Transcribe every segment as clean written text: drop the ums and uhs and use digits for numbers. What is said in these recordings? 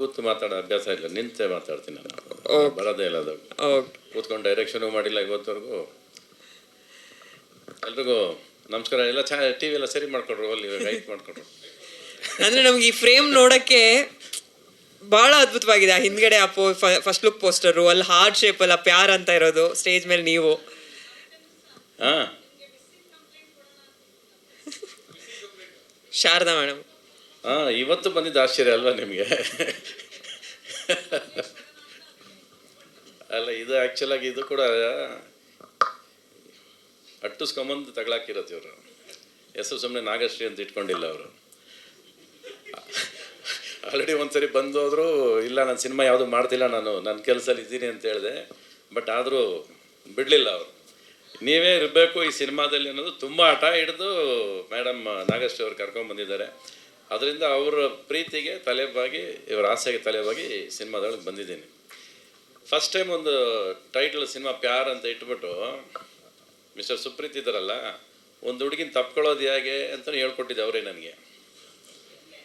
ಕೂತು ಮಾತಾಡೋ ಅಭ್ಯಾಸ ಇಲ್ಲ, ನಿಂತೆ ಮಾತಾಡ್ತೀನಿ ನಾನು. ಬರೋದೇ ಇಲ್ಲ ಅದು. ಕೂತ್ಕೊಂಡು ಡೈರೆಕ್ಷನು ಮಾಡಿಲ್ಲ ಇವತ್ತವರೆಗೂ. ಎಲ್ರಿಗೂ ನಮಸ್ಕಾರ. ಎಲ್ಲ ಟಿವಿ ಎಲ್ಲ ಸರಿ ಮಾಡ್ಕೊಡ್ರು, ಅಲ್ಲಿ ರೈಟ್ ಮಾಡ್ಕೊಡ್ರು. ಅಂದ್ರೆ ನಮ್ಗೆ ಈ ಫ್ರೇಮ್ ನೋಡಕ್ಕೆ ಬಹಳ ಅದ್ಭುತವಾಗಿದೆ. ಹಿಂದ್ಗಡೆ ಆ ಫಸ್ಟ್ ಲುಕ್ ಪೋಸ್ಟರು, ಅಲ್ಲಿ ಹಾರ್ಟ್ ಶೇಪ್ ಅಲ್ಲ ಪ್ಯಾರ್ ಅಂತ ಇರೋದು, ಸ್ಟೇಜ್ ಮೇಲೆ ನೀವು. ಶಾರದಾ ಮೇಡಮ್ ಇವತ್ತು ಬಂದಿದ್ದು ಆಶ್ಚರ್ಯ ಅಲ್ವಾ ನಿಮಗೆ? ಅಲ್ಲ, ಇದು ಆ್ಯಕ್ಚುಲ್ ಆಗಿ ಇದು ಕೂಡ ಅಟ್ಟಿಸ್ಕೊಂಬಂದು ತಗೊಳಾಕಿರೋದು. ಇವರು ಹೆಸರು ಸುಮ್ಮನೆ ನಾಗಶ್ರೀ ಅಂತ ಇಟ್ಕೊಂಡಿಲ್ಲ ಅವರು. ಆಲ್ರೆಡಿ ಒಂದ್ಸರಿ ಬಂದು ಹೋದ್ರು, ಇಲ್ಲ ನಾನು ಸಿನಿಮಾ ಯಾವುದು ಮಾಡ್ತಿಲ್ಲ, ನನ್ನ ಕೆಲಸದಲ್ಲಿ ಇದ್ದೀನಿ ಅಂತ ಹೇಳಿದೆ. ಬಟ್ ಆದರೂ ಬಿಡಲಿಲ್ಲ ಅವರು. ನೀವೇ ಇರಬೇಕು ಈ ಸಿನಿಮಾದಲ್ಲಿ ಅನ್ನೋದು ತುಂಬ ಹಠ ಹಿಡಿದು ಮೇಡಮ್ ನಾಗಶ್ರೀ ಅವ್ರು ಕರ್ಕೊಂಡ್ಬಂದಿದ್ದಾರೆ. ಅದರಿಂದ ಅವರ ಪ್ರೀತಿಗೆ ತಲೆಬಾಗಿ, ಇವರ ಆಸೆಗೆ ತಲೆಬಾಗಿ ಸಿನಿಮಾದೊಳಗೆ ಬಂದಿದ್ದೀನಿ. ಫಸ್ಟ್ ಟೈಮ್ ಒಂದು ಟೈಟಲ್ ಸಿನಿಮಾ ಪ್ಯಾರ್ ಅಂತ ಇಟ್ಬಿಟ್ಟು ಮಿಸ್ಟರ್ ಸುಪ್ರೀತ್ ಇದ್ದಾರಲ್ಲ, ಒಂದು ಹುಡುಗಿನ ತಪ್ಕೊಳ್ಳೋದು ಹೇಗೆ ಅಂತ ಹೇಳ್ಕೊಟ್ಟಿದ್ದೆ ಅವರೇ ನನಗೆ.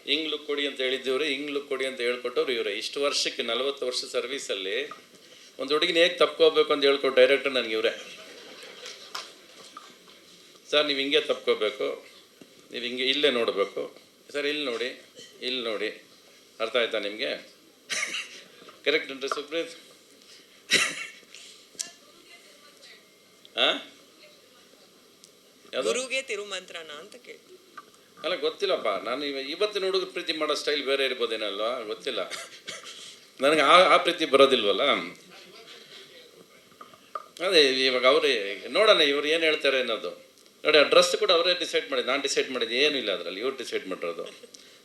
ಹಿಂಗ್ ಲುಕ್ ಕೊಡಿ ಅಂತ ಹೇಳಿದ್ದೀವ್ರಿ, ಹಿಂಗ್ ಲುಕ್ ಕೊಡಿ ಅಂತ ಹೇಳ್ಕೊಟ್ಟವ್ರು ಇವರೇ. ಇಷ್ಟು ವರ್ಷಕ್ಕೆ 40 ವರ್ಷ ಸರ್ವೀಸಲ್ಲಿ ಒಂದು ಹುಡುಗಿನ ಹೇಗೆ ತಪ್ಕೋಬೇಕು ಅಂತ ಹೇಳ್ಕೊಟ್ಟು ಡೈರೆಕ್ಟರ್ ನನಗೆ ಇವರೇ. ಸರ್ ನೀವು ಹಿಂಗೆ ತಪ್ಕೋಬೇಕು, ನೀವು ಹಿಂಗೆ ಇಲ್ಲೇ ನೋಡಬೇಕು, ಸರ್ ಇಲ್ಲಿ ನೋಡಿ, ಇಲ್ಲಿ ನೋಡಿ, ಅರ್ಥ ಆಯ್ತಾ ನಿಮಗೆ? ಕರೆಕ್ಟ್ ಉಂಟು ಸುಪ್ರೀತ್? ಗುರುಗೆ ತಿರುಮಂತ್ರನ ಅಂತ ಕೇಳಿ. ಅಲ್ಲ ಗೊತ್ತಿಲ್ಲಪ್ಪ, ನಾನು ಇವತ್ತಿನ ಹುಡುಗ ಪ್ರೀತಿ ಮಾಡೋ ಸ್ಟೈಲ್ ಬೇರೆ ಇರ್ಬೋದೇನಲ್ವಾ, ಗೊತ್ತಿಲ್ಲ ನನಗೆ. ಆ ಪ್ರೀತಿ ಬರೋದಿಲ್ವಲ್ಲ. ಅದೇ ಇವಾಗ ಅವರೇ ನೋಡೋಣ ಇವ್ರು ಏನು ಹೇಳ್ತಾರೆ ಅನ್ನೋದು. ನೋಡಿ, ಆ ಡ್ರೆಸ್ ಕೂಡ ಅವರೇ ಡಿಸೈಡ್ ಮಾಡಿದ್ದು, ನಾನು ಡಿಸೈಡ್ ಮಾಡಿದ್ದು ಏನೂ ಇಲ್ಲ ಅದರಲ್ಲಿ. ಇವ್ರು ಡಿಸೈಡ್ ಮಾಡಿರೋದು.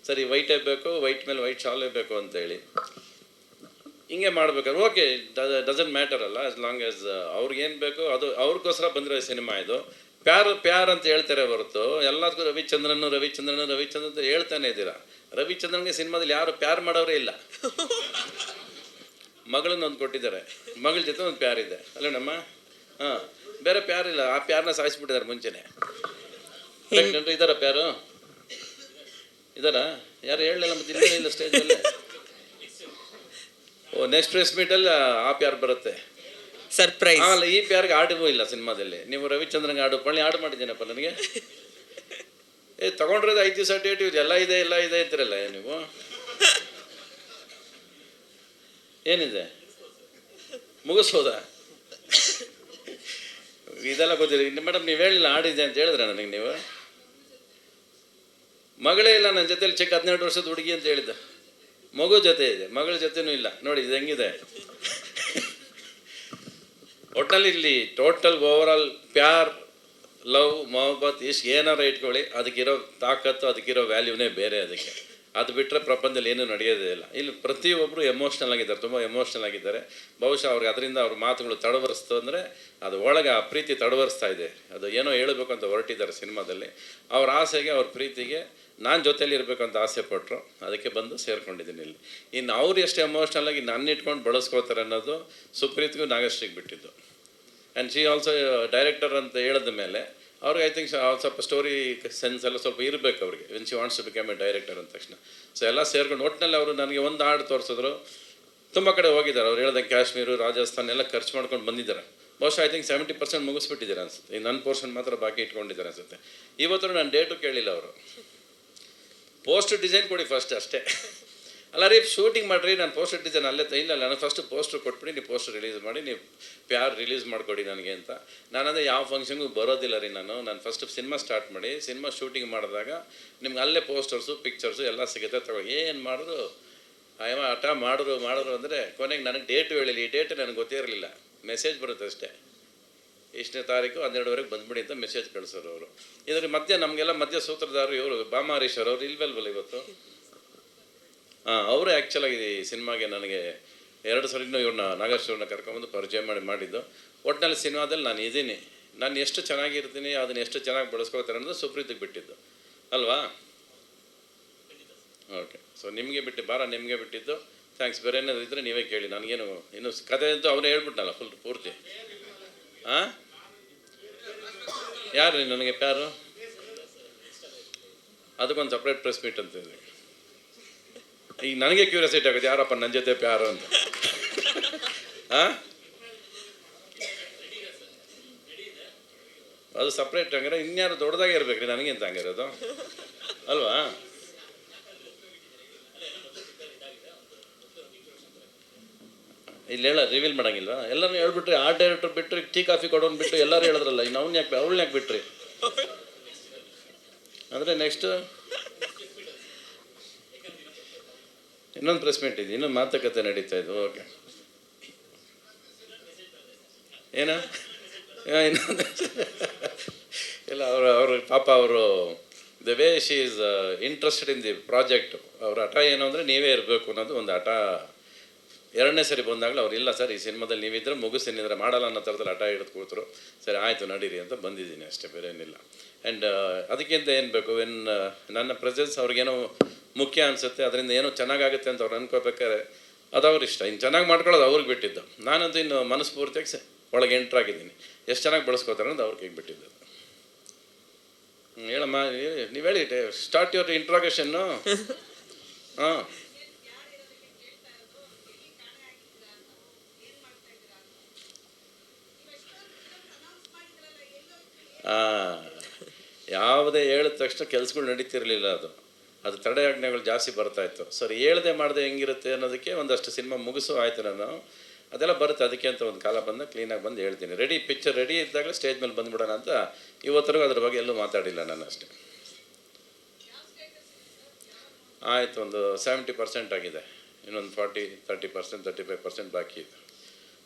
ಸರಿ, ವೈಟೇ ಬೇಕು, ವೈಟ್ ಮೇಲೆ ವೈಟ್ ಶಾಲೇ ಬೇಕು ಅಂತೇಳಿ ಹಿಂಗೆ ಮಾಡ್ಬೇಕಾದ್ರೆ ಓಕೆ, ಡಸಂಟ್ ಮ್ಯಾಟರ್ ಅಲ್ಲ, ಆಸ್ ಲಾಂಗ್ ಆಸ್ ಅವ್ರಿಗೇನು ಬೇಕು ಅದು ಅವ್ರಿಗೋಸ್ಕರ ಬಂದಿರೋ ಸಿನಿಮಾ ಇದು. ಪ್ಯಾರ್ ಅಂತ ಹೇಳ್ತಾರೆ ಹೊರತು ಎಲ್ಲದಕ್ಕೂ ರವಿಚಂದ್ರನ್ ಅಂತ ಹೇಳ್ತಾನೆ ಇದ್ದೀರಾ. ರವಿಚಂದ್ರನ್ಗೆ ಸಿನಿಮಾದಲ್ಲಿ ಯಾರು ಪ್ಯಾರ್ ಮಾಡೋರೇ ಇಲ್ಲ. ಮಗಳನ್ನ ಒಂದು ಕೊಟ್ಟಿದ್ದಾರೆ, ಮಗಳ ಜೊತೆ ಒಂದು ಪ್ಯಾರ್ ಇದೆ ಅಲ್ಲ ನಮ್ಮ. ಬೇರೆ ಪ್ಯಾರ್ ಇಲ್ಲ, ಆ ಪ್ಯಾರ್ನ ಸಾಯಿಸ್ಬಿಟ್ಟಿದ್ದಾರೆ ಮುಂಚೆನೆ. ಇದಾರ ಪ್ಯಾರು ಇದಾರ? ಯಾರು ಹೇಳಲಿಲ್ಲ ಮತ್ತೆ ಇಲ್ಲೇ ಇಲ್ಲ ಸ್ಟೇಜಲ್ಲೇ. ನೆಕ್ಸ್ಟ್ ಪ್ರೆಸ್ ಮೀಟಲ್ಲಿ ಆ ಪ್ಯಾರ್ ಬರುತ್ತೆ, ಸರ್ಪ್ರೈಸ್. ಅಲ್ಲ, ಈ ಪ್ಯಾರ್ಗೆ ಹಾಡು ಇಲ್ಲ ಸಿನಿಮಾದಲ್ಲಿ. ನೀವು ರವಿಚಂದ್ರನ್ಗೆ ಹಾಡು ಮಾಡಿದ್ದೀನಪ್ಪ ನನಗೆ. ತಗೊಂಡ್ರದ್ದು 5 ದಿವಸ ಡೇಟ್ ಇದೆ, ಎಲ್ಲ ಇದೆ ಅಂತಿರಲ್ಲ ನೀವು. ಏನಿದೆ ಮುಗಿಸ್ಬೋದಾ? ಇದೆಲ್ಲ ಗೊತ್ತಿಲ್ಲ ಮೇಡಮ್. ನೀವು ಹೇಳಿಲ್ಲ ಹಾಡಿದೆ ಅಂತ ಹೇಳಿದ್ರೆ ನನಗೆ ನೀವು. ಮಗಳೇ ಇಲ್ಲ ನನ್ನ ಜೊತೆಲಿ, ಚಿಕ್ಕ 12 ವರ್ಷದ ಹುಡುಗಿ ಅಂತ ಹೇಳಿದ್ದ. ಮಗು ಜೊತೆ ಇದೆ, ಮಗಳ ಜೊತೆನೂ ಇಲ್ಲ. ನೋಡಿ ಇದು ಹೆಂಗಿದೆ. ಒಟ್ಟಲ್ಲಿ ಇಲ್ಲಿ ಟೋಟಲ್ ಓವರಾಲ್ ಪ್ಯಾರ್, ಲವ್, ಮೊಹಬ್ಬತ್ ಇಷ್ಟು ಏನಾರ ಇಟ್ಕೊಳ್ಳಿ, ಅದಕ್ಕಿರೋ ತಾಕತ್ತು, ಅದಕ್ಕಿರೋ ವ್ಯಾಲ್ಯೂನೇ ಬೇರೆ. ಅದಕ್ಕೆ ಅದು ಬಿಟ್ಟರೆ ಪ್ರಪಂಚದಲ್ಲಿ ಏನೂ ನಡೆಯೋದೇ ಇಲ್ಲ. ಇಲ್ಲಿ ಪ್ರತಿಯೊಬ್ಬರು ಎಮೋಷ್ನಲ್ ಆಗಿದ್ದಾರೆ, ತುಂಬ ಎಮೋಷ್ನಲ್ ಆಗಿದ್ದಾರೆ. ಬಹುಶಃ ಅವ್ರಿಗೆ ಅದರಿಂದ ಅವ್ರ ಮಾತುಗಳು ತಡವರಿಸ್ತು ಅಂದರೆ ಅದು ಒಳಗೆ ಆ ಪ್ರೀತಿ ತಡವರಿಸ್ತಾ ಇದೆ. ಅದು ಏನೋ ಹೇಳಬೇಕು ಅಂತ ಹೊರಟಿದ್ದಾರೆ ಸಿನಿಮಾದಲ್ಲಿ. ಅವ್ರ ಆಸೆಗೆ, ಅವ್ರ ಪ್ರೀತಿಗೆ ನಾನು ಜೊತೆಯಲ್ಲಿ ಇರಬೇಕು ಅಂತ ಆಸೆ ಪಟ್ಟರು, ಅದಕ್ಕೆ ಬಂದು ಸೇರ್ಕೊಂಡಿದ್ದೀನಿ ಇಲ್ಲಿ. ಇನ್ನು ಅವ್ರು ಎಷ್ಟು ಎಮೋಷ್ನಲ್ ಆಗಿ ನನ್ನ ಇಟ್ಕೊಂಡು ಬಳಸ್ಕೋತಾರೆ ಅನ್ನೋದು ಸುಪ್ರೀತ್ಗೂ ನಾಗಶ್ರೀಗೆ ಬಿಟ್ಟಿದ್ದು. ಆ್ಯಂಡ್ ಶಿ ಆಲ್ಸೋ ಡೈರೆಕ್ಟರ್ ಅಂತ ಹೇಳಿದ ಮೇಲೆ ಅವ್ರಿಗೆ ಐ ಥಿಂಕ್ ಸ್ವಲ್ಪ ಸ್ಟೋರಿ ಸೆನ್ಸ್ ಎಲ್ಲ ಸ್ವಲ್ಪ ಇರಬೇಕು ಅವ್ರಿಗೆ, when she wants to become a director ಅಂದ ತಕ್ಷಣ. ಸೊ ಎಲ್ಲ ಸೇರ್ಕೊಂಡು ಒಟ್ಟಿನಲ್ಲಿ ಅವರು ನನಗೆ ಒಂದು ಹಾಡು ತೋರಿಸಿದ್ರು. ತುಂಬ ಕಡೆ ಹೋಗಿದ್ದಾರೆ ಅವ್ರು ಹೇಳ್ದಂಗೆ, ಕಾಶ್ಮೀರ, ರಾಜಸ್ಥಾನ ಎಲ್ಲ ಖರ್ಚು ಮಾಡ್ಕೊಂಡು ಬಂದಿದ್ದಾರೆ. ಬಹುಶಃ ಐ ಥಿಂಕ್ 70% ಮುಗಿಸ್ಬಿಟ್ಟಿದ್ದಾರೆ ಅನ್ಸುತ್ತೆ. ಈ ನನ್ನ ಪೋರ್ಷನ್ ಮಾತ್ರ ಬಾಕಿ ಇಟ್ಕೊಂಡಿದ್ದಾರೆ ಅನ್ಸುತ್ತೆ. ಇವತ್ತು ನಾನು ಡೇಟು ಕೇಳಿಲ್ಲ ಅವರು. ಪೋಸ್ಟರ್ ಡಿಸೈನ್ ಕೊಡಿ ಫಸ್ಟ್ ಅಷ್ಟೇ. ಅಲ್ಲ ರೀ, ಶೂಟಿಂಗ್ ಮಾಡಿರಿ, ನಾನು ಪೋಸ್ಟರ್ ಡಿಸೈನ್ ಅಲ್ಲೇ ಇಲ್ಲ, ನಾನು ಫಸ್ಟ್ ಪೋಸ್ಟರ್ ಕೊಟ್ಬಿಡಿ, ನೀವು ಪೋಸ್ಟರ್ ರಿಲೀಸ್ ಮಾಡಿ, ನೀವು ಪ್ಯಾರ್ ರಿಲೀಸ್ ಮಾಡಿಕೊಡಿ ನನಗೆ ಅಂತ. ನಾನಂದರೆ ಯಾವ ಫಂಕ್ಷನ್ಗೂ ಬರೋದಿಲ್ಲ ರೀ ನಾನು ಫಸ್ಟ್ ಸಿನಿಮಾ ಸ್ಟಾರ್ಟ್ ಮಾಡಿ, ಸಿನಿಮಾ ಶೂಟಿಂಗ್ ಮಾಡಿದಾಗ ನಿಮ್ಗೆ ಅಲ್ಲೇ ಪೋಸ್ಟರ್ಸು, ಪಿಕ್ಚರ್ಸು ಎಲ್ಲ ಸಿಗುತ್ತೆ, ತಗೋ. ಏನು ಮಾಡಿದ್ರು ಅಯ್ಯಮ್ಮ ಹಠ ಮಾಡಿದ್ರು ಅಂದರೆ ಕೊನೆಗೆ ನನಗೆ ಡೇಟು ಹೇಳಿಲ್ಲ. ಈ ಡೇಟ್ ನನಗೆ ಗೊತ್ತೇ ಇರಲಿಲ್ಲ, ಮೆಸೇಜ್ ಬರುತ್ತೆ ಅಷ್ಟೇ. ಇಷ್ಟನೇ ತಾರೀಕು 12ವರೆಗೆ ಬಂದ್ಬಿಡಿ ಅಂತ ಮೆಸೇಜ್ ಕಳಿಸೋರು ಅವರು. ಇದ್ರ ಮಧ್ಯೆ ನಮಗೆಲ್ಲ ಮಧ್ಯ ಸೂತ್ರಧಾರರು ಇವರು ಬಾಮಾರೀಶ್ವರ್ ಅವರು ಇಲ್ವಲ್ವಲ್ಲ ಇವತ್ತು. ಅವರು ಆ್ಯಕ್ಚುಲಾಗಿ ಈ ಸಿನಿಮಾಗೆ ನನಗೆ 2 ಸರಿನೂ ಇವ್ರನ್ನ ನಾಗೇಶ್ವರನ್ನ ಕರ್ಕೊಂಬಂದು ಪರಿಚಯ ಮಾಡಿದ್ದು. ಒಟ್ಟಿನಲ್ಲಿ ಸಿನಿಮಾದಲ್ಲಿ ನಾನು ಇದ್ದೀನಿ, ನಾನು ಎಷ್ಟು ಚೆನ್ನಾಗಿರ್ತೀನಿ, ಅದನ್ನು ಎಷ್ಟು ಚೆನ್ನಾಗಿ ಬಳಸ್ಕೊಳ್ತಾರೆ ಅನ್ನೋದು ಸುಪ್ರೀತಿಗೆ ಬಿಟ್ಟಿದ್ದು ಅಲ್ವಾ? ಓಕೆ, ಸೊ ನಿಮಗೆ ನಿಮಗೆ ಬಿಟ್ಟಿದ್ದು. ಥ್ಯಾಂಕ್ಸ್. ಬೇರೆ ಏನಾದ್ರು ಇದ್ದರೆ ನೀವೇ ಕೇಳಿ, ನನಗೇನು ಇನ್ನು ಕತೆ ಅಂತೂ ಅವನೇ ಹೇಳ್ಬಿಟ್ನಲ್ಲ ಪೂರ್ತಿ. ಯಾರು ರೀ ನನಗೆ ಪ್ಯಾರು? ಅದಕ್ಕೊಂದು ಸಪ್ರೇಟ್ ಪ್ರೆಸ್ ಮೀಟ್ ಅಂತ ಇದೆ. ಈಗ ನನಗೆ ಕ್ಯೂರಿಯಾಸಿಟಿ ಆಗುತ್ತೆ, ಯಾರಪ್ಪ ನನ್ನ ಜೊತೆ ಪ್ಯಾರು ಅಂತ. ಹಾಂ, ಅದು ಸಪ್ರೇಟ್ ಹಂಗಾರೆ ಇನ್ಯಾರು ದೊಡ್ಡದಾಗೆ ಇರ್ಬೇಕ್ರಿ ನನಗಿಂತ ಹಂಗಿರೋದು ಅಲ್ವಾ? ಇಲ್ಲಿ ರಿವೀಲ್ ಮಾಡಂಗಿಲ್ವಾ? ಎಲ್ಲರೂ ಹೇಳ್ಬಿಟ್ರಿ, ಆರ್ಟ್ ಡೈರೆಕ್ಟರ್ ಬಿಟ್ಟರೆ ಟೀ ಕಾಫಿ ಕೊಡೋನ್ ಬಿಟ್ಟು ಎಲ್ಲರೂ ಹೇಳಿದ್ರಲ್ಲ, ಇನ್ನು ಅವ್ನು ಯಾಕೆ ಅವಳನ್ನ ಯಾಕೆ ಬಿಟ್ರಿ ಅಂದರೆ ನೆಕ್ಸ್ಟ್ ಇನ್ನೊಂದು ಪ್ರೆಸ್ ಮೀಟ್ ಇದೆ, ಇನ್ನೊಂದು ಮಾತುಕತೆ ನಡೀತಾ ಇದೆ. ಓಕೆ, ಏನ ಇನ್ನೊಂದು ಇಲ್ಲ, ಅವರು ಪಾಪ ಅವರು the way she is interested in the project. ಅವ್ರ ಹಠ ಏನು ಅಂದರೆ ನೀವೇ ಇರಬೇಕು ಅನ್ನೋದು ಒಂದು ಹಠ. ಎರಡನೇ ಸರಿ ಬಂದಾಗಲೂ ಅವ್ರು ಇಲ್ಲ ಸರ್ ಈ ಸಿನಿಮಾದಲ್ಲಿ ನೀವಿದ್ರೆ ಮುಗಿಸ್ತೀನಿದ್ರೆ ಮಾಡಲ್ಲ ಅನ್ನೋ ಥರದಲ್ಲಿ ಹಠ ಹಿಡಿದು ಕೂತರು. ಸರಿ ಆಯಿತು ನಡೀರಿ ಅಂತ ಬಂದಿದ್ದೀನಿ ಅಷ್ಟೇ, ಬೇರೆ ಏನಿಲ್ಲ. ಆ್ಯಂಡ್ ಅದಕ್ಕಿಂತ ಏನು ಬೇಕು, ನನ್ನ ಪ್ರೆಸೆನ್ಸ್ ಅವ್ರಿಗೇನೋ ಮುಖ್ಯ ಅನಿಸುತ್ತೆ, ಅದರಿಂದ ಏನೋ ಚೆನ್ನಾಗಾಗುತ್ತೆ ಅಂತ ಅವ್ರು ಅನ್ಕೋಬೇಕಾದ್ರೆ ಅದು ಅವ್ರ ಇಷ್ಟ. ಇನ್ನು ಚೆನ್ನಾಗಿ ಮಾಡ್ಕೊಳ್ಳೋದು ಅವ್ರಿಗೆ ಬಿಟ್ಟಿದ್ದು. ನಾನಂತೂ ಇನ್ನು ಮನಸ್ಫೂರ್ತಿಯಾಗಿ ಒಳಗೆ ಎಂಟ್ರಾಗಿದ್ದೀನಿ. ಎಷ್ಟು ಚೆನ್ನಾಗಿ ಬಳಸ್ಕೋತಾರೆ ಅನ್ನೋದು ಅವ್ರಿಗೆ ಬಿಟ್ಟಿದ್ದು. ಹೇಳಮ್ಮ, ನೀವು ಹೇಳಿ, ಸ್ಟಾರ್ಟ್ ಯುವರ್ ಇಂಟ್ರಾಗೇಷನ್ನು. ಹಾಂ, ಯಾವುದೇ ಹೇಳಿದ ತಕ್ಷಣ ಕೆಲಸಗಳು ನಡೀತಿರಲಿಲ್ಲ. ಅದು ತಡೆಯಾಜ್ಞೆಗಳು ಜಾಸ್ತಿ ಬರ್ತಾಯಿತ್ತು. ಸರಿ, ಹೇಳ್ದೆ ಮಾಡಿದೆ ಹೆಂಗಿರುತ್ತೆ ಅನ್ನೋದಕ್ಕೆ ಒಂದಷ್ಟು ಸಿನಿಮಾ ಮುಗಿಸು ಆಯ್ತು. ನಾನು ಅದೆಲ್ಲ ಬರುತ್ತೆ, ಅದಕ್ಕೆ ಅಂತ ಒಂದು ಕಾಲ ಬಂದ ಕ್ಲೀನಾಗಿ ಬಂದು ಹೇಳ್ತೀನಿ. ರೆಡಿ, ಪಿಕ್ಚರ್ ರೆಡಿ ಇದ್ದಾಗಲೇ ಸ್ಟೇಜ್ ಮೇಲೆ ಬಂದುಬಿಡೋಣ ಅಂತ. ಇವತ್ತರೆಗೂ ಅದ್ರ ಬಗ್ಗೆ ಎಲ್ಲೂ ಮಾತಾಡಿಲ್ಲ ನಾನು ಅಷ್ಟೇ. ಆಯಿತು, ಒಂದು 70% ಆಗಿದೆ, ಇನ್ನೊಂದು 30% 35% ಬಾಕಿ ಇದೆ.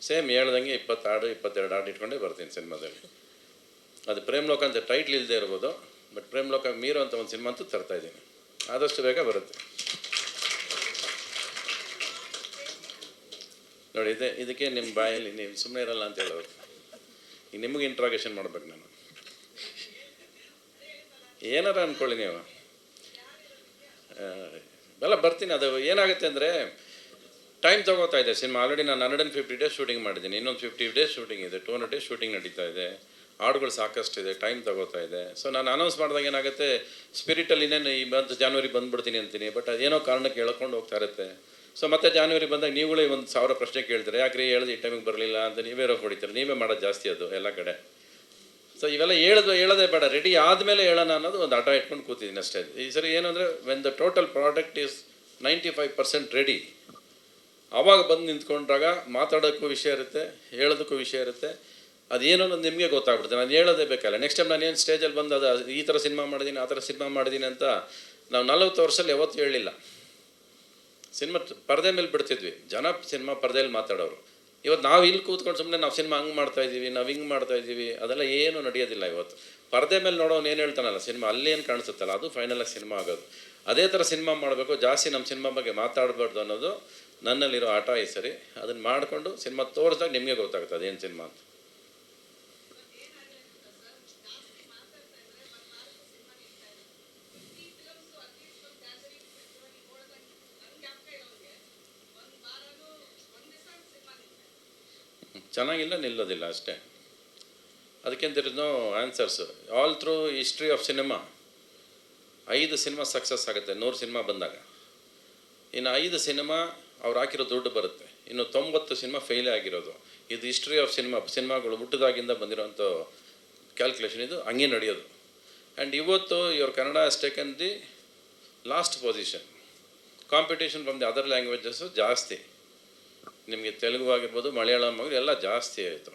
ಸೇಮ್ ಹೇಳ್ದಂಗೆ 20 ಹಾಡು 22 ಹಾಡು ಇಟ್ಕೊಂಡೇ ಬರ್ತೀನಿ ಸಿನಿಮಾದಲ್ಲಿ. ಅದು ಪ್ರೇಮ್ ಲೋಕ ಅಂತ ಟೈಟ್ಲ್ ಇಲ್ಲದೆ ಇರ್ಬೋದು, ಬಟ್ ಪ್ರೇಮ್ ಲೋಕ ಮೀರೋ ಅಂತ ಒಂದು ಸಿನಿಮಾ ಅಂತೂ ತರ್ತಾಯಿದ್ದೀನಿ. ಆದಷ್ಟು ಬೇಗ ಬರುತ್ತೆ ನೋಡಿ. ಇದಕ್ಕೆ ನಿಮ್ಮ ಬಾಯಲ್ಲಿ ನೀವು ಸುಮ್ಮನೆ ಇರಲ್ಲ ಅಂತ ಹೇಳೋರು. ಈಗ ನಿಮಗೆ ಇಂಟ್ರಾಗೇಷನ್ ಮಾಡ್ಬೇಕು ನಾನು. ಏನಾರ ಅಂದ್ಕೊಳ್ಳಿ ನೀವು, ಎಲ್ಲ ಬರ್ತೀನಿ. ಅದು ಏನಾಗುತ್ತೆ ಅಂದರೆ ಟೈಮ್ ತೊಗೋತಾ ಇದೆ ಸಿನಿಮಾ. ಆಲ್ರೆಡಿ ನಾನು 150 ಡೇಸ್ ಶೂಟಿಂಗ್ ಮಾಡಿದ್ದೀನಿ, ಇನ್ನೊಂದು 50 ಡೇಸ್ ಶೂಟಿಂಗ್ ಇದೆ, 200 ಡೇಸ್ ಶೂಟಿಂಗ್ ನಡೀತಾ ಇದೆ. ಹಾಡುಗಳು ಸಾಕಷ್ಟಿದೆ, ಟೈಮ್ ತೊಗೋತಾ ಇದೆ. ಸೊ ನಾನು ಅನೌನ್ಸ್ ಮಾಡಿದಾಗ ಏನಾಗುತ್ತೆ, ಸ್ಪಿರಿಟಲ್ಲಿ ಇನ್ನೇನು ಈ ಜಾನ್ವರಿ ಬಂದುಬಿಡ್ತೀನಿ ಅಂತೀನಿ, ಬಟ್ ಅದೇನೋ ಕಾರಣಕ್ಕೆ ಹೇಳ್ಕೊಂಡು ಹೋಗ್ತಾ ಇರುತ್ತೆ. ಸೊ ಮತ್ತೆ ಜಾನ್ವರಿ ಬಂದಾಗ ನೀವುಗಳೇ 1000 ಪ್ರಶ್ನೆ ಕೇಳ್ತಾರೆ, ಯಾಕ್ರಿ ಹೇಳಿದ್ರೆ ಈ ಟೈಮಿಗೆ ಬರಲಿಲ್ಲ ಅಂತ ನೀವೇ ರೋಗ ಹೊಡಿತಾರೆ. ನೀವೇ ಮಾಡೋದು ಜಾಸ್ತಿ ಅದು ಎಲ್ಲ ಕಡೆ. ಸೊ ಇವೆಲ್ಲ ಹೇಳೋದೇ ಬೇಡ, ರೆಡಿ ಆದಮೇಲೆ ಹೇಳೋಣ ಅನ್ನೋದು ಒಂದು ಹಠ ಇಟ್ಕೊಂಡು ಕೂತಿದ್ದೀನಿ ಅಷ್ಟೇ. ಈ ಸರಿ ಏನು ಅಂದರೆ, when the total product is 95% ready, ಆವಾಗ ಬಂದು ನಿಂತ್ಕೊಂಡ್ರಾಗ ಮಾತಾಡೋಕ್ಕೂ ವಿಷಯ ಇರುತ್ತೆ, ಹೇಳೋದಕ್ಕೂ ವಿಷಯ ಇರುತ್ತೆ. ಅದೇನೋ ಅನ್ನೋದು ನಿಮಗೆ ಗೊತ್ತಾಗ್ಬಿಡುತ್ತೆ. ನಾನು ಹೇಳೋದೇ ಬೇಕಲ್ಲ. ನೆಕ್ಸ್ಟ್ ಟೈಮ್ ನಾನು ಏನು ಸ್ಟೇಜಲ್ಲಿ ಬಂದು ಅದು ಈ ಥರ ಸಿನಿಮಾ ಮಾಡಿದ್ದೀನಿ, ಆ ಥರ ಸಿನಿಮಾ ಮಾಡಿದ್ದೀನಿ ಅಂತ ನಾವು 40 ವರ್ಷದಲ್ಲಿ ಯಾವತ್ತೂ ಹೇಳಿಲ್ಲ. ಸಿನಿಮಾ ಪರದೆ ಮೇಲೆ ಬಿಡ್ತಿದ್ವಿ, ಜನ ಸಿನಿಮಾ ಪರದೆಯಲ್ಲಿ ಮಾತಾಡೋರು. ಇವತ್ತು ನಾವು ಇಲ್ಲಿ ಕೂತ್ಕೊಂಡು ಸುಮ್ಮನೆ ನಾವು ಸಿನಿಮಾ ಹಂಗೆ ಮಾಡ್ತಾಯಿದ್ದೀವಿ, ನಾವು ಹಿಂಗೆ ಮಾಡ್ತಾಯಿದ್ದೀವಿ, ಅದೆಲ್ಲ ಏನೂ ನಡೆಯೋದಿಲ್ಲ. ಇವತ್ತು ಪರದೆ ಮೇಲೆ ನೋಡೋನು ಏನು ಹೇಳ್ತಾನಲ್ಲ, ಸಿನಿಮಾ ಅಲ್ಲಿ ಏನು ಕಾಣಿಸುತ್ತಲ್ಲ ಅದು ಫೈನಲಾಗಿ ಸಿನಿಮಾ ಆಗೋದು. ಅದೇ ಥರ ಸಿನಿಮಾ ಮಾಡಬೇಕು, ಜಾಸ್ತಿ ನಮ್ಮ ಸಿನಿಮಾ ಬಗ್ಗೆ ಮಾತಾಡಬಾರ್ದು ಅನ್ನೋದು ನನ್ನಲ್ಲಿರೋ ಆಟ. ಈ ಸರಿ ಅದನ್ನು ಮಾಡಿಕೊಂಡು ಸಿನಿಮಾ ತೋರಿಸಿದಾಗ ನಿಮಗೆ ಗೊತ್ತಾಗುತ್ತೆ ಅದೇನು ಸಿನಿಮಾ ಅಂತ. ಚೆನ್ನಾಗಿಲ್ಲ ನಿಲ್ಲೋದಿಲ್ಲ ಅಷ್ಟೇ. ಅದಕ್ಕಿಂತ no answers. All through history of cinema 5 cinema success ಆಗುತ್ತೆ 100 ಸಿನಿಮಾ ಬಂದಾಗ. ಇನ್ನು 5 ಸಿನಿಮಾ ಅವ್ರು ಹಾಕಿರೋ ದುಡ್ಡು ಬರುತ್ತೆ, ಇನ್ನು 90 ಸಿನಿಮಾ ಫೇಲೇ ಆಗಿರೋದು. ಇದು ಹಿಸ್ಟ್ರಿ ಆಫ್ ಸಿನಿಮಾಗಳು ಹುಟ್ಟಿದಾಗಿಂದ ಬಂದಿರೋಂಥ ಕ್ಯಾಲ್ಕುಲೇಷನ್. ಇದು ಹಂಗೆ ನಡೆಯೋದು. ಆ್ಯಂಡ್ ಇವತ್ತು your Kannada has taken the last position. Competition from the other languages ಜಾಸ್ತಿ. ನಿಮಗೆ ತೆಲುಗು ಆಗಿರ್ಬೋದು, ಮಲಯಾಳಂ ಆಗಿರ್ಬೋದು, ಎಲ್ಲ ಜಾಸ್ತಿ ಆಯಿತು.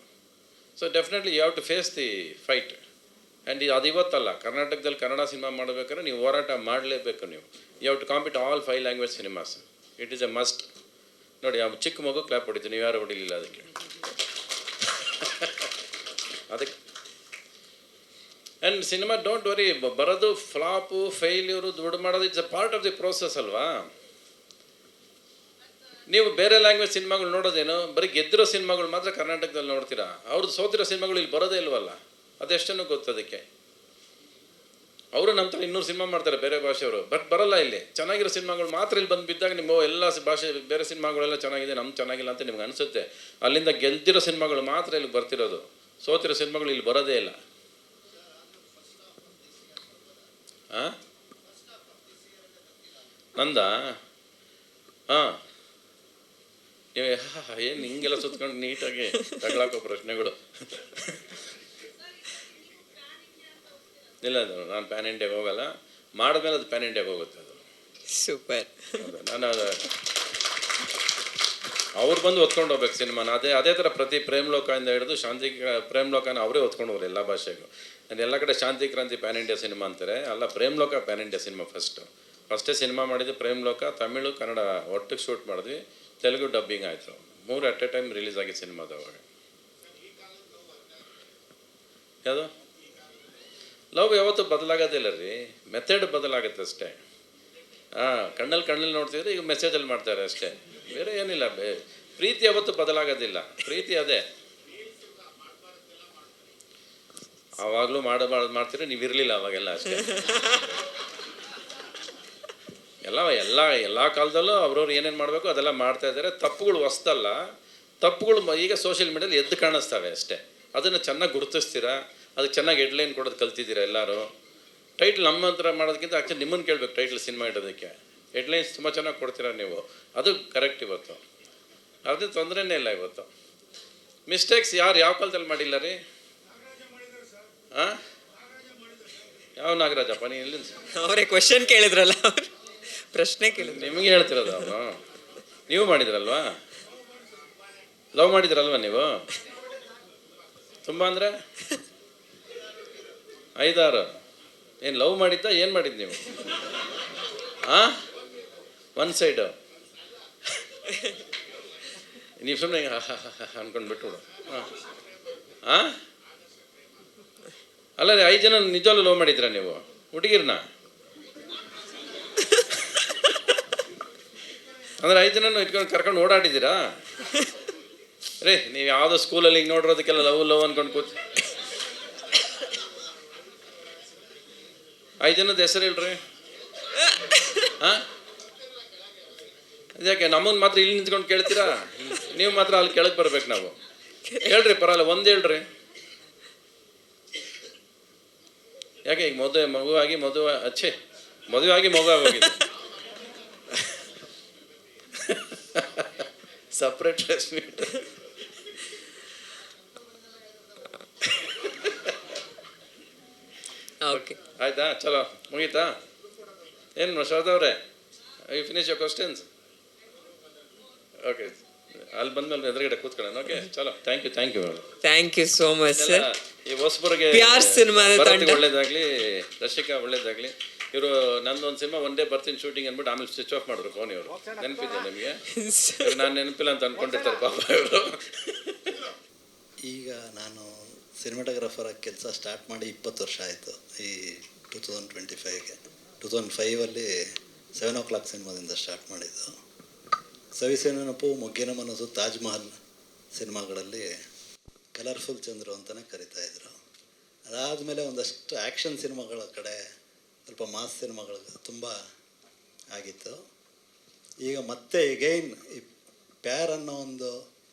So definitely you have to face the fight. And ಅದು ಇವತ್ತಲ್ಲ, ಕರ್ನಾಟಕದಲ್ಲಿ ಕನ್ನಡ ಸಿನಿಮಾ ಮಾಡಬೇಕಾದ್ರೆ ನೀವು ಹೋರಾಟ ಮಾಡಲೇಬೇಕು. ನೀವು you have to compete all 5 language cinemas. It is a must. ನೋಡಿ, ಆ ಚಿಕ್ಕ ಮಗು ಕ್ಲಾಪ್ ಹೊಡಿತು, ನೀವು ಯಾರು ಹೊಡಿಲಿಲ್ಲ ಅದಕ್ಕೆ. ಆ್ಯಂಡ್ ಸಿನಿಮಾ ಡೋಂಟ್ ವರಿ, ಬರೋದು ಫ್ಲಾಪು, ಫೇಲ್ಯೂರು, ದುಡ್ಡು ಮಾಡೋದು it's a part of the process ಅಲ್ವಾ. ನೀವು ಬೇರೆ ಲ್ಯಾಂಗ್ವೇಜ್ ಸಿನಿಮಾಗಳು ನೋಡೋದೇನು, ಬರೀ ಗೆದ್ದಿರೋ ಸಿನಿಮಾಗಳು ಮಾತ್ರ ಕರ್ನಾಟಕದಲ್ಲಿ ನೋಡ್ತೀರಾ. ಅವ್ರದ್ದು ಸೋತಿರೋ ಸಿನಿಮಾಗಳು ಇಲ್ಲಿ ಬರೋದೇ ಇಲ್ವಲ್ಲ, ಅದೆಷ್ಟನ್ನು ಗೊತ್ತದಕ್ಕೆ. ಅವರು ನಮ್ಮ ಥರ 200 ಸಿನಿಮಾ ಮಾಡ್ತಾರೆ ಬೇರೆ ಭಾಷೆಯವರು, ಬಟ್ ಬರಲ್ಲ ಇಲ್ಲಿ. ಚೆನ್ನಾಗಿರೋ ಸಿನಿಮಾಗಳು ಮಾತ್ರ ಇಲ್ಲಿ ಬಂದು ಬಿದ್ದಾಗ ನಿಮ್ಮ ಎಲ್ಲ ಭಾಷೆ ಬೇರೆ ಸಿನಿಮಾಗಳೆಲ್ಲ ಚೆನ್ನಾಗಿದೆ, ನಮ್ಗೆ ಚೆನ್ನಾಗಿಲ್ಲ ಅಂತ ನಿಮ್ಗೆ ಅನಿಸುತ್ತೆ. ಅಲ್ಲಿಂದ ಗೆದ್ದಿರೋ ಸಿನಿಮಾಗಳು ಮಾತ್ರ ಇಲ್ಲಿ ಬರ್ತಿರೋದು, ಸೋತಿರೋ ಸಿನಿಮಾಗಳು ಇಲ್ಲಿ ಬರೋದೇ ಇಲ್ಲ. ನಂದ ಹಾಂ, ನೀವು ಏನು ಹಿಂಗೆಲ್ಲ ಸುತ್ಕೊಂಡು ನೀಟಾಗಿ ತಗೊಳಕೋ ಪ್ರಶ್ನೆಗಳು. ಇಲ್ಲ, ಅದು ನಾನು ಪ್ಯಾನ್ ಇಂಡಿಯಾಗೆ ಹೋಗಲ್ಲ, ಮಾಡಿದ್ಮೇಲೆ ಅದು ಪ್ಯಾನ್ ಇಂಡಿಯಾಗೆ ಹೋಗುತ್ತೆ. ಅದು ಸೂಪರ್. ನಾನು ಅವ್ರು ಬಂದು ಹೊತ್ಕೊಂಡು ಹೋಗ್ಬೇಕು ಸಿನಿಮಾನ. ಅದೇ ಥರ ಪ್ರತಿ ಪ್ರೇಮ್ಲೋಕದಿಂದ ಹಿಡಿದು ಶಾಂತಿ ಪ್ರೇಮ್ಲೋಕನ ಅವರೇ ಹೊತ್ಕೊಂಡು ಹೋಗ್ರು ಎಲ್ಲ ಭಾಷೆಗೂ. ನಾನು ಎಲ್ಲ ಕಡೆ ಶಾಂತಿ ಕ್ರಾಂತಿ ಪ್ಯಾನ್ ಇಂಡಿಯಾ ಸಿನಿಮಾ ಅಂತಾರೆ, ಅಲ್ಲ ಪ್ರೇಮ್ಲೋಕ ಪ್ಯಾನ್ ಇಂಡಿಯಾ ಸಿನಿಮಾ. ಫಸ್ಟೇ ಸಿನಿಮಾ ಮಾಡಿದ್ದು ಪ್ರೇಮ್ಲೋಕ, ತಮಿಳು ಕನ್ನಡ ಒಟ್ಟಿಗೆ ಶೂಟ್ ಮಾಡಿದ್ವಿ, ತೆಲುಗು ಡಬ್ಬಿಂಗ್ ಆಯಿತು, 3 ಅಟ್ ಎ ಟೈಮ್ ರಿಲೀಸ್ ಆಗಿದ್ದು ಸಿನಿಮಾದ. ಅವಾಗ ಯಾವುದು ಲವ್ ಯಾವತ್ತೂ ಬದಲಾಗೋದಿಲ್ಲ ರೀ, ಮೆಥಡ್ ಬದಲಾಗುತ್ತೆ ಅಷ್ಟೇ. ಕಣ್ಣಲ್ಲಿ ನೋಡ್ತಿದ್ರೆ ಈಗ ಮೆಸೇಜಲ್ಲಿ ಮಾಡ್ತಾರೆ ಅಷ್ಟೇ, ಬೇರೆ ಏನಿಲ್ಲ. ಪ್ರೀತಿ ಯಾವತ್ತೂ ಬದಲಾಗೋದಿಲ್ಲ, ಪ್ರೀತಿ ಅದೇ. ಆವಾಗಲೂ ಮಾಡ್ತೀರಿ, ನೀವು ಇರಲಿಲ್ಲ ಅವಾಗೆಲ್ಲ ಅಷ್ಟೇ. ಎಲ್ಲ ಕಾಲದಲ್ಲೂ ಅವ್ರವ್ರು ಏನೇನು ಮಾಡಬೇಕು ಅದೆಲ್ಲ ಮಾಡ್ತಾ ಇದ್ದಾರೆ. ತಪ್ಪುಗಳು ಹೊಸ್ತಲ್ಲ, ತಪ್ಪುಗಳು ಈಗ ಸೋಷಿಯಲ್ ಮೀಡಿಯಲ್ಲಿ ಎದ್ದು ಕಾಣಿಸ್ತವೆ ಅಷ್ಟೇ. ಅದನ್ನು ಚೆನ್ನಾಗಿ ಗುರುತಿಸ್ತೀರಾ, ಅದಕ್ಕೆ ಚೆನ್ನಾಗಿ ಹೆಡ್ಲೈನ್ ಕೊಡೋದು ಕಲ್ತಿದ್ದೀರಾ ಎಲ್ಲರೂ. ಟೈಟ್ಲ್ ನಮ್ಮ ಹತ್ರ ಮಾಡೋದಕ್ಕಿಂತ ಆ್ಯಕ್ಚುಲಿ ನಿಮ್ಮನ್ನು ಕೇಳಬೇಕು ಟೈಟ್ಲ್ ಸಿನಿಮಾ ಇಡೋದಕ್ಕೆ. ಹೆಡ್ಲೈನ್ಸ್ ತುಂಬ ಚೆನ್ನಾಗಿ ಕೊಡ್ತೀರಾ ನೀವು, ಅದು ಕರೆಕ್ಟ್. ಇವತ್ತು ಅದೇ ತೊಂದರೆನೇ ಇಲ್ಲ. ಇವತ್ತು ಮಿಸ್ಟೇಕ್ಸ್ ಯಾವ ಕಾಲದಲ್ಲಿ ಮಾಡಿಲ್ಲ ರೀ? ಹಾಂ, ಯಾವ ನಾಗರಾಜಪ್ಪ? ನೀನು ಎಲ್ಲಿ ಅವರೇ ಕ್ವಶನ್ ಕೇಳಿದ್ರಲ್ಲ, ಅವ್ರು ಪ್ರಶ್ನೆ ಕೇಳಿದ್ರು, ನಿಮಗೆ ಹೇಳ್ತಿರೋದು ಅವನು. ನೀವು ಮಾಡಿದ್ರಲ್ವಾ, ಲವ್ ಮಾಡಿದ್ರಲ್ವ ನೀವು? ತುಂಬ ಅಂದರೆ 5-6. ಏನು ಲವ್ ಮಾಡಿದ್ದ, ಏನು ಮಾಡಿದ್ದು ನೀವು? ಹಾಂ, ಒನ್ ಸೈಡು. ನೀವು ಸುಮ್ಮನೆ ಅನ್ಕೊಂಡು ಬಿಟ್ಬಿಡು. ಹಾಂ, ಅಲ್ಲ ರೀ, 5 ಜನ ನಿಜವಾಗ್ಲೂ ಲವ್ ಮಾಡಿದ್ರಾ ನೀವು ಹುಡುಗಿರ್ನ? ಅಂದರೆ 5 ಜನ ಇಟ್ಕೊಂಡು ಕರ್ಕೊಂಡು ಓಡಾಡಿದ್ದೀರಾ ರೀ? ನೀವು ಯಾವುದೋ ಸ್ಕೂಲಲ್ಲಿ ಹಿಂಗೆ ನೋಡಿರೋದಕ್ಕೆಲ್ಲ ಲವ್ ಅಂದ್ಕೊಂಡು ಕೂತು 5 ಜನದ ಹೆಸರು ಹೇಳ್ರಿ. ಹಾಂ, ಯಾಕೆ ನಮ್ಮನ್ನು ಮಾತ್ರ ಇಲ್ಲಿ ನಿಂತ್ಕೊಂಡು ಕೇಳ್ತೀರಾ? ನೀವು ಮಾತ್ರ ಅಲ್ಲಿ ಕೆಳಗೆ ಬರ್ಬೇಕು. ನಾವು ಹೇಳ್ರಿ, ಪರವಾಗಿಲ್ಲ, ಒಂದು ಹೇಳ್ರಿ. ಯಾಕೆ ಈಗ ಮಗುವಾಗಿ ಮಗು ಆಗೋಗಿದೆ. Separate press meet. ಓಕೆ, ಆಯ್ತಾ? ಚಲೋ, ಮುಗೀತಾ? ಏನು ಶ್ರದ್ಧವ್ರೆ, you finish your questions? Okay, ಅಲ್ಲಿ ಬಂದ್ಮೇಲೆ ಎದುರುಗಡೆ ಕೂತ್ಕೊಳ್ಳೋಣ. ಓಕೆ, ಚಲೋ, thank you. Thank you so much sir. ಈ ಹೊಸಬರಿಗೆ ಪ್ಯಾರ್ ಸಿನಿಮಾದ ಒಳ್ಳೇದಾಗ್ಲಿ, ದರ್ಶಕ ಒಳ್ಳೇದಾಗ್ಲಿ. ಇವರು ನಂದೊಂದು ಸಿನಿಮಾ ಒಂದೇ ಬರ್ತೀನಿ ಶೂಟಿಂಗ್ ಅಂದ್ಬಿಟ್ಟು ಆಮೇಲೆ ಸ್ವಿಚ್ ಆಫ್ ಮಾಡಿದ್ರು ಫೋನ್. ಇವರು ನೆನಪಿದೆ ನಿಮಗೆ? ನಾನು ನೆನಪಿಲ್ಲ ಅಂತ ಅನ್ಕೊಂಡಿರ್ತಾರೆ ಪಾಪ ಇವರು. ಈಗ ನಾನು ಸಿನಿಮಾಟೋಗ್ರಾಫರ್ ಕೆಲಸ ಸ್ಟಾರ್ಟ್ ಮಾಡಿ 20 ವರ್ಷ ಆಯಿತು. ಈ 2025ಗೆ 2005ಅಲ್ಲಿ 7 o'clock ಸಿನಿಮಾದಿಂದ ಸ್ಟಾರ್ಟ್ ಮಾಡಿದ್ದು. ಸವಿಸೆ ನೆನಪು, ಮೊಗ್ಗಿನ ಮನಸ್ಸು, ತಾಜ್ ಮಹಲ್ ಸಿನಿಮಾಗಳಲ್ಲಿ ಕಲರ್ಫುಲ್ ಚಂದ್ರು ಅಂತಲೇ ಕರಿತಾಯಿದ್ರು. ಅದಾದಮೇಲೆ ಒಂದಷ್ಟು ಆ್ಯಕ್ಷನ್ ಸಿನಿಮಾಗಳ ಕಡೆ, ಸ್ವಲ್ಪ ಮಾಸ್ ಸಿನಿಮಾಗಳು ತುಂಬ ಆಗಿತ್ತು. ಈಗ ಮತ್ತೆ ಎಗೈನ್ ಈ ಪ್ಯಾರ್ ಅನ್ನೋ ಒಂದು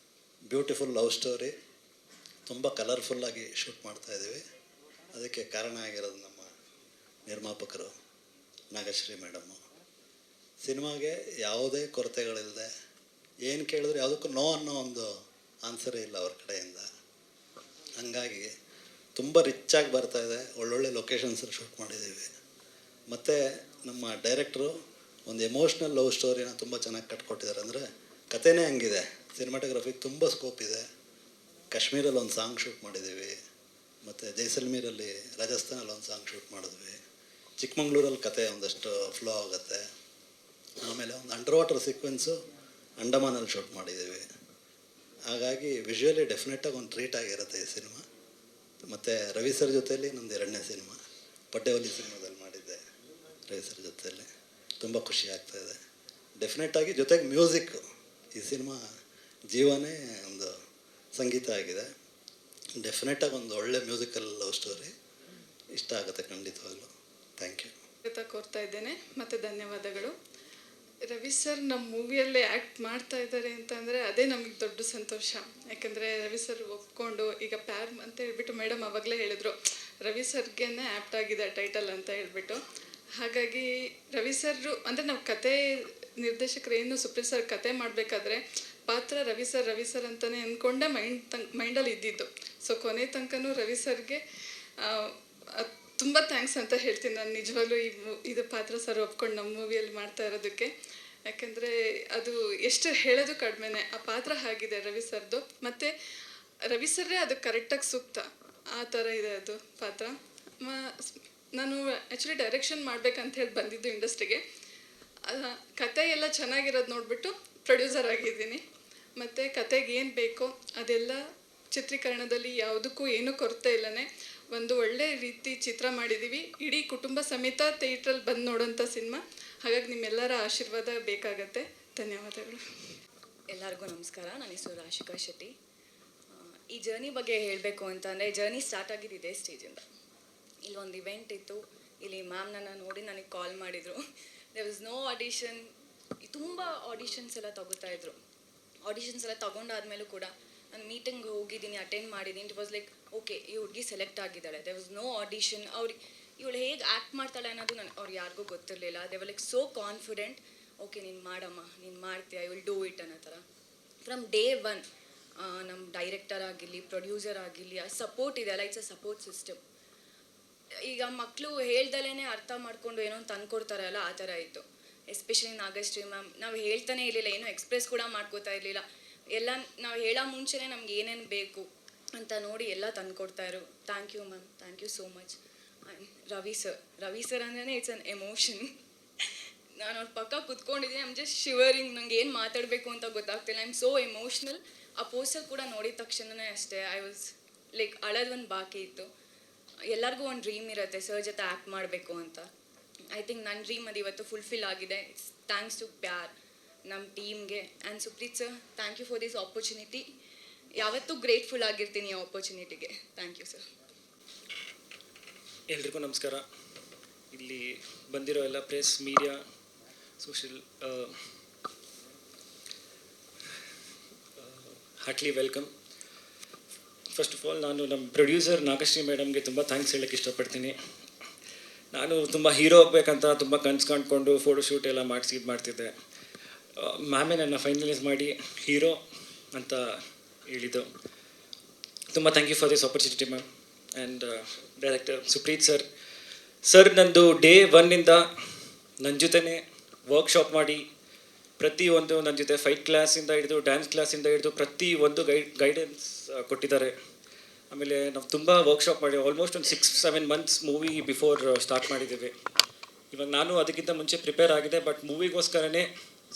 ಬ್ಯೂಟಿಫುಲ್ ಲವ್ ಸ್ಟೋರಿ ತುಂಬ ಕಲರ್ಫುಲ್ಲಾಗಿ ಶೂಟ್ ಮಾಡ್ತಾಯಿದ್ದೀವಿ. ಅದಕ್ಕೆ ಕಾರಣ ಆಗಿರೋದು ನಮ್ಮ ನಿರ್ಮಾಪಕರು ನಾಗಶ್ರೀ ಮೇಡಮ್ಮು. ಸಿನಿಮಾಗೆ ಯಾವುದೇ ಕೊರತೆಗಳಿಲ್ಲದೆ, ಏನು ಕೇಳಿದ್ರೆ ಯಾವುದಕ್ಕೂ ನೋ ಅನ್ನೋ ಒಂದು ಆನ್ಸರೇ ಇಲ್ಲ ಅವ್ರ ಕಡೆಯಿಂದ. ಹಾಗಾಗಿ ತುಂಬ ರಿಚ್ಚಾಗಿ ಬರ್ತಾಯಿದೆ. ಒಳ್ಳೊಳ್ಳೆ ಲೊಕೇಶನ್ಸಲ್ಲಿ ಶೂಟ್ ಮಾಡಿದ್ದೀವಿ. ಮತ್ತು ನಮ್ಮ ಡೈರೆಕ್ಟ್ರು ಒಂದು ಎಮೋಷ್ನಲ್ ಲವ್ ಸ್ಟೋರಿನ ತುಂಬ ಚೆನ್ನಾಗಿ ಕಟ್ಕೊಟ್ಟಿದ್ದಾರೆ. ಅಂದರೆ ಕಥೆನೇ ಹಂಗಿದೆ. ಸಿನಿಮಾಟೋಗ್ರಫಿಗೆ ತುಂಬ ಸ್ಕೋಪ್ ಇದೆ. ಕಾಶ್ಮೀರಲ್ಲಿ ಒಂದು ಸಾಂಗ್ ಶೂಟ್ ಮಾಡಿದ್ದೀವಿ, ಮತ್ತು ಜೈಸಲ್ಮೀರಲ್ಲಿ, ರಾಜಸ್ಥಾನಲ್ಲಿ ಒಂದು ಸಾಂಗ್ ಶೂಟ್ ಮಾಡಿದ್ವಿ. ಚಿಕ್ಕಮಂಗ್ಳೂರಲ್ಲಿ ಕತೆ ಒಂದಷ್ಟು ಫ್ಲೋ ಆಗುತ್ತೆ. ಆಮೇಲೆ ಒಂದು ಅಂಡರ್ ವಾಟರ್ ಸೀಕ್ವೆನ್ಸು ಅಂಡಮಾನಲ್ಲಿ ಶೂಟ್ ಮಾಡಿದ್ದೀವಿ. ಹಾಗಾಗಿ ವಿಜುವಲಿ ಡೆಫಿನೆಟಾಗಿ ಒಂದು ಟ್ರೀಟ್ ಆಗಿರುತ್ತೆ ಈ ಸಿನಿಮಾ. ಮತ್ತು ರವಿ ಸರ್ ಜೊತೆಯಲ್ಲಿ ನಮ್ಮದು 2ನೇ ಸಿನಿಮಾ, ಪಡ್ಡೆವಲಿ ಸಿನಿಮಾದಲ್ಲಿ ಮಾಡಿದ್ದೆ ರವಿ ಸರ್ ಜೊತೆಯಲ್ಲಿ. ತುಂಬ ಖುಷಿ ಆಗ್ತಾಯಿದೆ. ಡೆಫಿನೆಟಾಗಿ ಜೊತೆಗೆ ಮ್ಯೂಸಿಕ್ಕು, ಈ ಸಿನಿಮಾ ಜೀವನೇ ಒಂದು ಸಂಗೀತ ಆಗಿದೆ. ಡೆಫಿನೆಟಾಗಿ ಒಂದು ಒಳ್ಳೆ ಮ್ಯೂಸಿಕಲ್ ಲವ್ ಸ್ಟೋರಿ. ಇಷ್ಟ ಆಗುತ್ತೆ ಖಂಡಿತವಾಗ್ಲೂ. Thank you. ಕೋರ್ತಾ ಇದ್ದೇನೆ ಮತ್ತು ಧನ್ಯವಾದಗಳು. ರವಿ ಸರ್ ನಮ್ಮ ಮೂವಿಯಲ್ಲೇ ಆ್ಯಕ್ಟ್ ಮಾಡ್ತಾ ಇದ್ದಾರೆ ಅಂತಂದರೆ ಅದೇ ನಮಗೆ ದೊಡ್ಡ ಸಂತೋಷ. ಯಾಕಂದರೆ ರವಿ ಸರ್ ಒಪ್ಕೊಂಡು ಈಗ ಪ್ಯಾರ್ ಅಂತ ಹೇಳ್ಬಿಟ್ಟು ಮೇಡಮ್ ಆವಾಗಲೇ ಹೇಳಿದ್ರು, ರವಿ ಸರ್ಗೆ ಆ್ಯಪ್ಟ್ ಆಗಿದೆ ಟೈಟಲ್ ಅಂತ ಹೇಳ್ಬಿಟ್ಟು. ಹಾಗಾಗಿ ರವಿ ಸರ್ ಅಂದರೆ ನಾವು ಕತೆ ನಿರ್ದೇಶಕರು ಏನು ಸುಪ್ರೀತ್ ಸರ್ ಕತೆ ಮಾಡಬೇಕಾದ್ರೆ ಪಾತ್ರ ರವಿ ಸರ್ ಅಂತಲೇ ಅಂದ್ಕೊಂಡೆ ಮೈಂಡಲ್ಲಿ ಇದ್ದಿದ್ದು. ಸೊ ಕೊನೆ ತನಕನೂ ರವಿ ಸರ್ಗೆ ತುಂಬ ಥ್ಯಾಂಕ್ಸ್ ಅಂತ ಹೇಳ್ತೀನಿ ನಾನು ನಿಜವಾಗ್ಲೂ. ಇದು ಪಾತ್ರ ಸರ್ ಒಪ್ಕೊಂಡು ನಮ್ಮ ಮೂವಿಯಲ್ಲಿ ಮಾಡ್ತಾ ಇರೋದಕ್ಕೆ. ಯಾಕೆಂದರೆ ಅದು ಎಷ್ಟು ಹೇಳೋದು ಕಡಿಮೆನೆ, ಆ ಪಾತ್ರ ಆಗಿದೆ ರವಿ ಸರ್ದು. ಮತ್ತು ರವಿ ಸರ್ರೇ ಅದು ಕರೆಕ್ಟಾಗಿ ಸೂಕ್ತ, ಆ ಥರ ಇದೆ ಅದು ಪಾತ್ರ. ನಾನು ಆ್ಯಕ್ಚುಲಿ ಡೈರೆಕ್ಷನ್ ಮಾಡ್ಬೇಕಂತ ಹೇಳಿ ಬಂದಿದ್ದು ಇಂಡಸ್ಟ್ರಿಗೆ. ಕತೆ ಎಲ್ಲ ಚೆನ್ನಾಗಿರೋದು ನೋಡಿಬಿಟ್ಟು ಪ್ರೊಡ್ಯೂಸರ್ ಆಗಿದ್ದೀನಿ. ಮತ್ತು ಕತೆಗೆ ಏನು ಬೇಕೋ ಅದೆಲ್ಲ ಚಿತ್ರೀಕರಣದಲ್ಲಿ ಯಾವುದಕ್ಕೂ ಏನೂ ಕೊರತೆ ಇಲ್ಲನೇ ಒಂದು ಒಳ್ಳೆ ರೀತಿ ಚಿತ್ರ ಮಾಡಿದ್ದೀವಿ. ಇಡೀ ಕುಟುಂಬ ಸಮೇತ ಥಿಯೇಟ್ರಲ್ಲಿ ಬಂದು ನೋಡೋಂಥ ಸಿನಿಮಾ. ಹಾಗಾಗಿ ನಿಮ್ಮೆಲ್ಲರ ಆಶೀರ್ವಾದ ಬೇಕಾಗತ್ತೆ. ಧನ್ಯವಾದಗಳು. ಎಲ್ಲರಿಗೂ ನಮಸ್ಕಾರ. ನನ್ನ ಹೆಸರು ರಾಶಿಕಾ ಶೆಟ್ಟಿ. ಈ ಜರ್ನಿ ಬಗ್ಗೆ ಹೇಳಬೇಕು ಅಂತಂದರೆ, ಜರ್ನಿ ಸ್ಟಾರ್ಟ್ ಆಗಿದ್ದು ಇದೇ ಸ್ಟೇಜಿಂದ. ಇಲ್ಲೊಂದು ಇವೆಂಟ್ ಇತ್ತು, ಇಲ್ಲಿ ಮ್ಯಾಮ್ ನನ್ನ ನೋಡಿ ನನಗೆ ಕಾಲ್ ಮಾಡಿದರು. There was no audition. ತುಂಬ ಆಡಿಷನ್ಸ್ ಎಲ್ಲ ತಗೋತಾಯಿದ್ರು. ಆಡಿಷನ್ಸ್ ಎಲ್ಲ ತೊಗೊಂಡಾದ್ಮೇಲೂ ಕೂಡ ನಾನು ಮೀಟಿಂಗ್ ಹೋಗಿದ್ದೀನಿ, ಅಟೆಂಡ್ ಮಾಡಿದ್ದೀನಿ. ಇಟ್ ವಾಸ್ ಲೈಕ್ ಓಕೆ, ಈ ಹುಡುಗಿ ಸೆಲೆಕ್ಟ್ ಆಗಿದ್ದಾಳೆ. There was no audition. ಇವಳು ಹೇಗೆ ಆ್ಯಕ್ಟ್ ಮಾಡ್ತಾಳೆ ಅನ್ನೋದು ಅವ್ರಿಗೆ ಯಾರಿಗೂ ಗೊತ್ತಿರಲಿಲ್ಲ. They were like so confident. Okay, ನೀನು ಮಾಡಮ್ಮ, ನೀನು ಮಾಡ್ತೀಯ, ಯು ವಿಲ್ ಡೂ ಇಟ್ ಅನ್ನೋ ಥರ. ಫ್ರಮ್ ಡೇ ಒನ್ ನಮ್ಮ ಡೈರೆಕ್ಟರ್ ಆಗಿರಲಿ, ಪ್ರೊಡ್ಯೂಸರ್ ಆಗಿರಲಿ, ಆ ಸಪೋರ್ಟ್ ಇದೆಯಲ್ಲ, ಇಟ್ಸ್ ಅ ಸಪೋರ್ಟ್ ಸಿಸ್ಟಮ್. ಈಗ ಮಕ್ಕಳು ಹೇಳ್ದಲೇ ಅರ್ಥ ಮಾಡ್ಕೊಂಡು ಏನೋ ತಂದ್ಕೊಡ್ತಾರಲ್ಲ, ಆ ಥರ ಇತ್ತು. ಎಸ್ಪೆಷಲಿ ನಾಗಶ್ರೀ ಮ್ಯಾಮ್, ನಾವು ಹೇಳ್ತಾನೆ ಇರಲಿಲ್ಲ, ಏನೋ ಎಕ್ಸ್ಪ್ರೆಸ್ ಕೂಡ ಮಾಡ್ಕೋತಾ ಇರಲಿಲ್ಲ. ಎಲ್ಲ ನಾವು ಹೇಳೋ ಮುಂಚೆನೇ ನಮ್ಗೆ ಏನೇನು ಬೇಕು ಅಂತ ನೋಡಿ ಎಲ್ಲ ತಂದ್ಕೊಡ್ತಾಯಿರು. Thank you ma'am, thank you so much. Ravi sir ಅಂದ್ರೆ ಇಟ್ಸ್ ಅನ್ ಎಮೋಷನ್. ನಾನು ಅವ್ರ ಪಕ್ಕ ಕುತ್ಕೊಂಡಿದ್ದೀನಿ, ಐಮ್ ಜಸ್ಟ್ ಶಿವರಿಂಗ್. ನಂಗೆ ಏನು ಮಾತಾಡಬೇಕು ಅಂತ ಗೊತ್ತಾಗ್ತಿಲ್ಲ. I am so emotional. ಆ ಪೋಸ್ಟರ್ ಕೂಡ ನೋಡಿದ ತಕ್ಷಣವೇ ಅಷ್ಟೇ ಐ ವಾಸ್ ಲೈಕ್ ಅಳೋದು ಒಂದು ಬಾಕಿ ಇತ್ತು. ಎಲ್ಲರಿಗೂ ಒಂದು ಡ್ರೀಮ್ ಇರುತ್ತೆ ಸರ್ ಜೊತೆ ಆ್ಯಕ್ಟ್ ಮಾಡಬೇಕು ಅಂತ. ಐ ಥಿಂಕ್ ನನ್ನ ಡ್ರೀಮ್ ಅದು ಇವತ್ತು ಫುಲ್ಫಿಲ್ ಆಗಿದೆ. ಇಟ್ಸ್ ಥ್ಯಾಂಕ್ಸ್ ಟು ಪ್ಯಾರ್, ನಮ್ಮ ಟೀಮ್ಗೆ. And Supreeth sir, thank you for this opportunity. ಯಾವತ್ತೂ ಗ್ರೇಟ್ಫುಲ್ ಆಗಿರ್ತೀನಿ ಈ ಆಪರ್ಚುನಿಟಿಗೆ. Thank you sir. ಎಲ್ರಿಗೂ ನಮಸ್ಕಾರ. ಇಲ್ಲಿ ಬಂದಿರೋ ಎಲ್ಲ press, media, social, heartly welcome. First of all ನಾನು ನಮ್ಮ ಪ್ರೊಡ್ಯೂಸರ್ ನಾಗಶ್ರೀ ಮೇಡಮ್ಗೆ ತುಂಬ ಥ್ಯಾಂಕ್ಸ್ ಹೇಳೋಕ್ಕೆ ಇಷ್ಟಪಡ್ತೀನಿ. ನಾನು ತುಂಬ ಹೀರೋ ಹೋಗ್ಬೇಕಂತ ತುಂಬ ಕನ್ಸು ಕಂಡ್ಕೊಂಡು ಫೋಟೋಶೂಟ್ ಎಲ್ಲ ಇದು ಮಾಡ್ತಿದ್ದೆ. ಮ್ಯಾಮೇ ನನ್ನ ಫೈನಲೈಸ್ ಮಾಡಿ ಹೀರೋ ಅಂತ ಹೇಳಿದ್ದು. ತುಂಬ thank you for this opportunity ma'am. And director Supreeth sir ನಂದು ಡೇ ಒನ್ನಿಂದ ನನ್ನ ಜೊತೆನೇ ವರ್ಕ್ಶಾಪ್ ಮಾಡಿ ಪ್ರತಿಯೊಂದು ನನ್ನ ಜೊತೆ ಫೈಟ್ ಕ್ಲಾಸಿಂದ ಹಿಡಿದು ಡ್ಯಾನ್ಸ್ ಕ್ಲಾಸಿಂದ ಹಿಡಿದು ಪ್ರತಿಯೊಂದು ಗೈಡೆನ್ಸ್ ಕೊಟ್ಟಿದ್ದಾರೆ. ಆಮೇಲೆ ನಾವು ತುಂಬ ವರ್ಕ್ಶಾಪ್ ಮಾಡಿ ಆಲ್ಮೋಸ್ಟ್ ಒಂದು 6-7 ಮಂತ್ಸ್ ಮೂವಿ ಬಿಫೋರ್ ಸ್ಟಾರ್ಟ್ ಮಾಡಿದ್ದೀವಿ. ಇವಾಗ ನಾನು ಅದಕ್ಕಿಂತ ಮುಂಚೆ ಪ್ರಿಪೇರ್ ಆಗಿದೆ, ಬಟ್ ಮೂವಿಗೋಸ್ಕರನೇ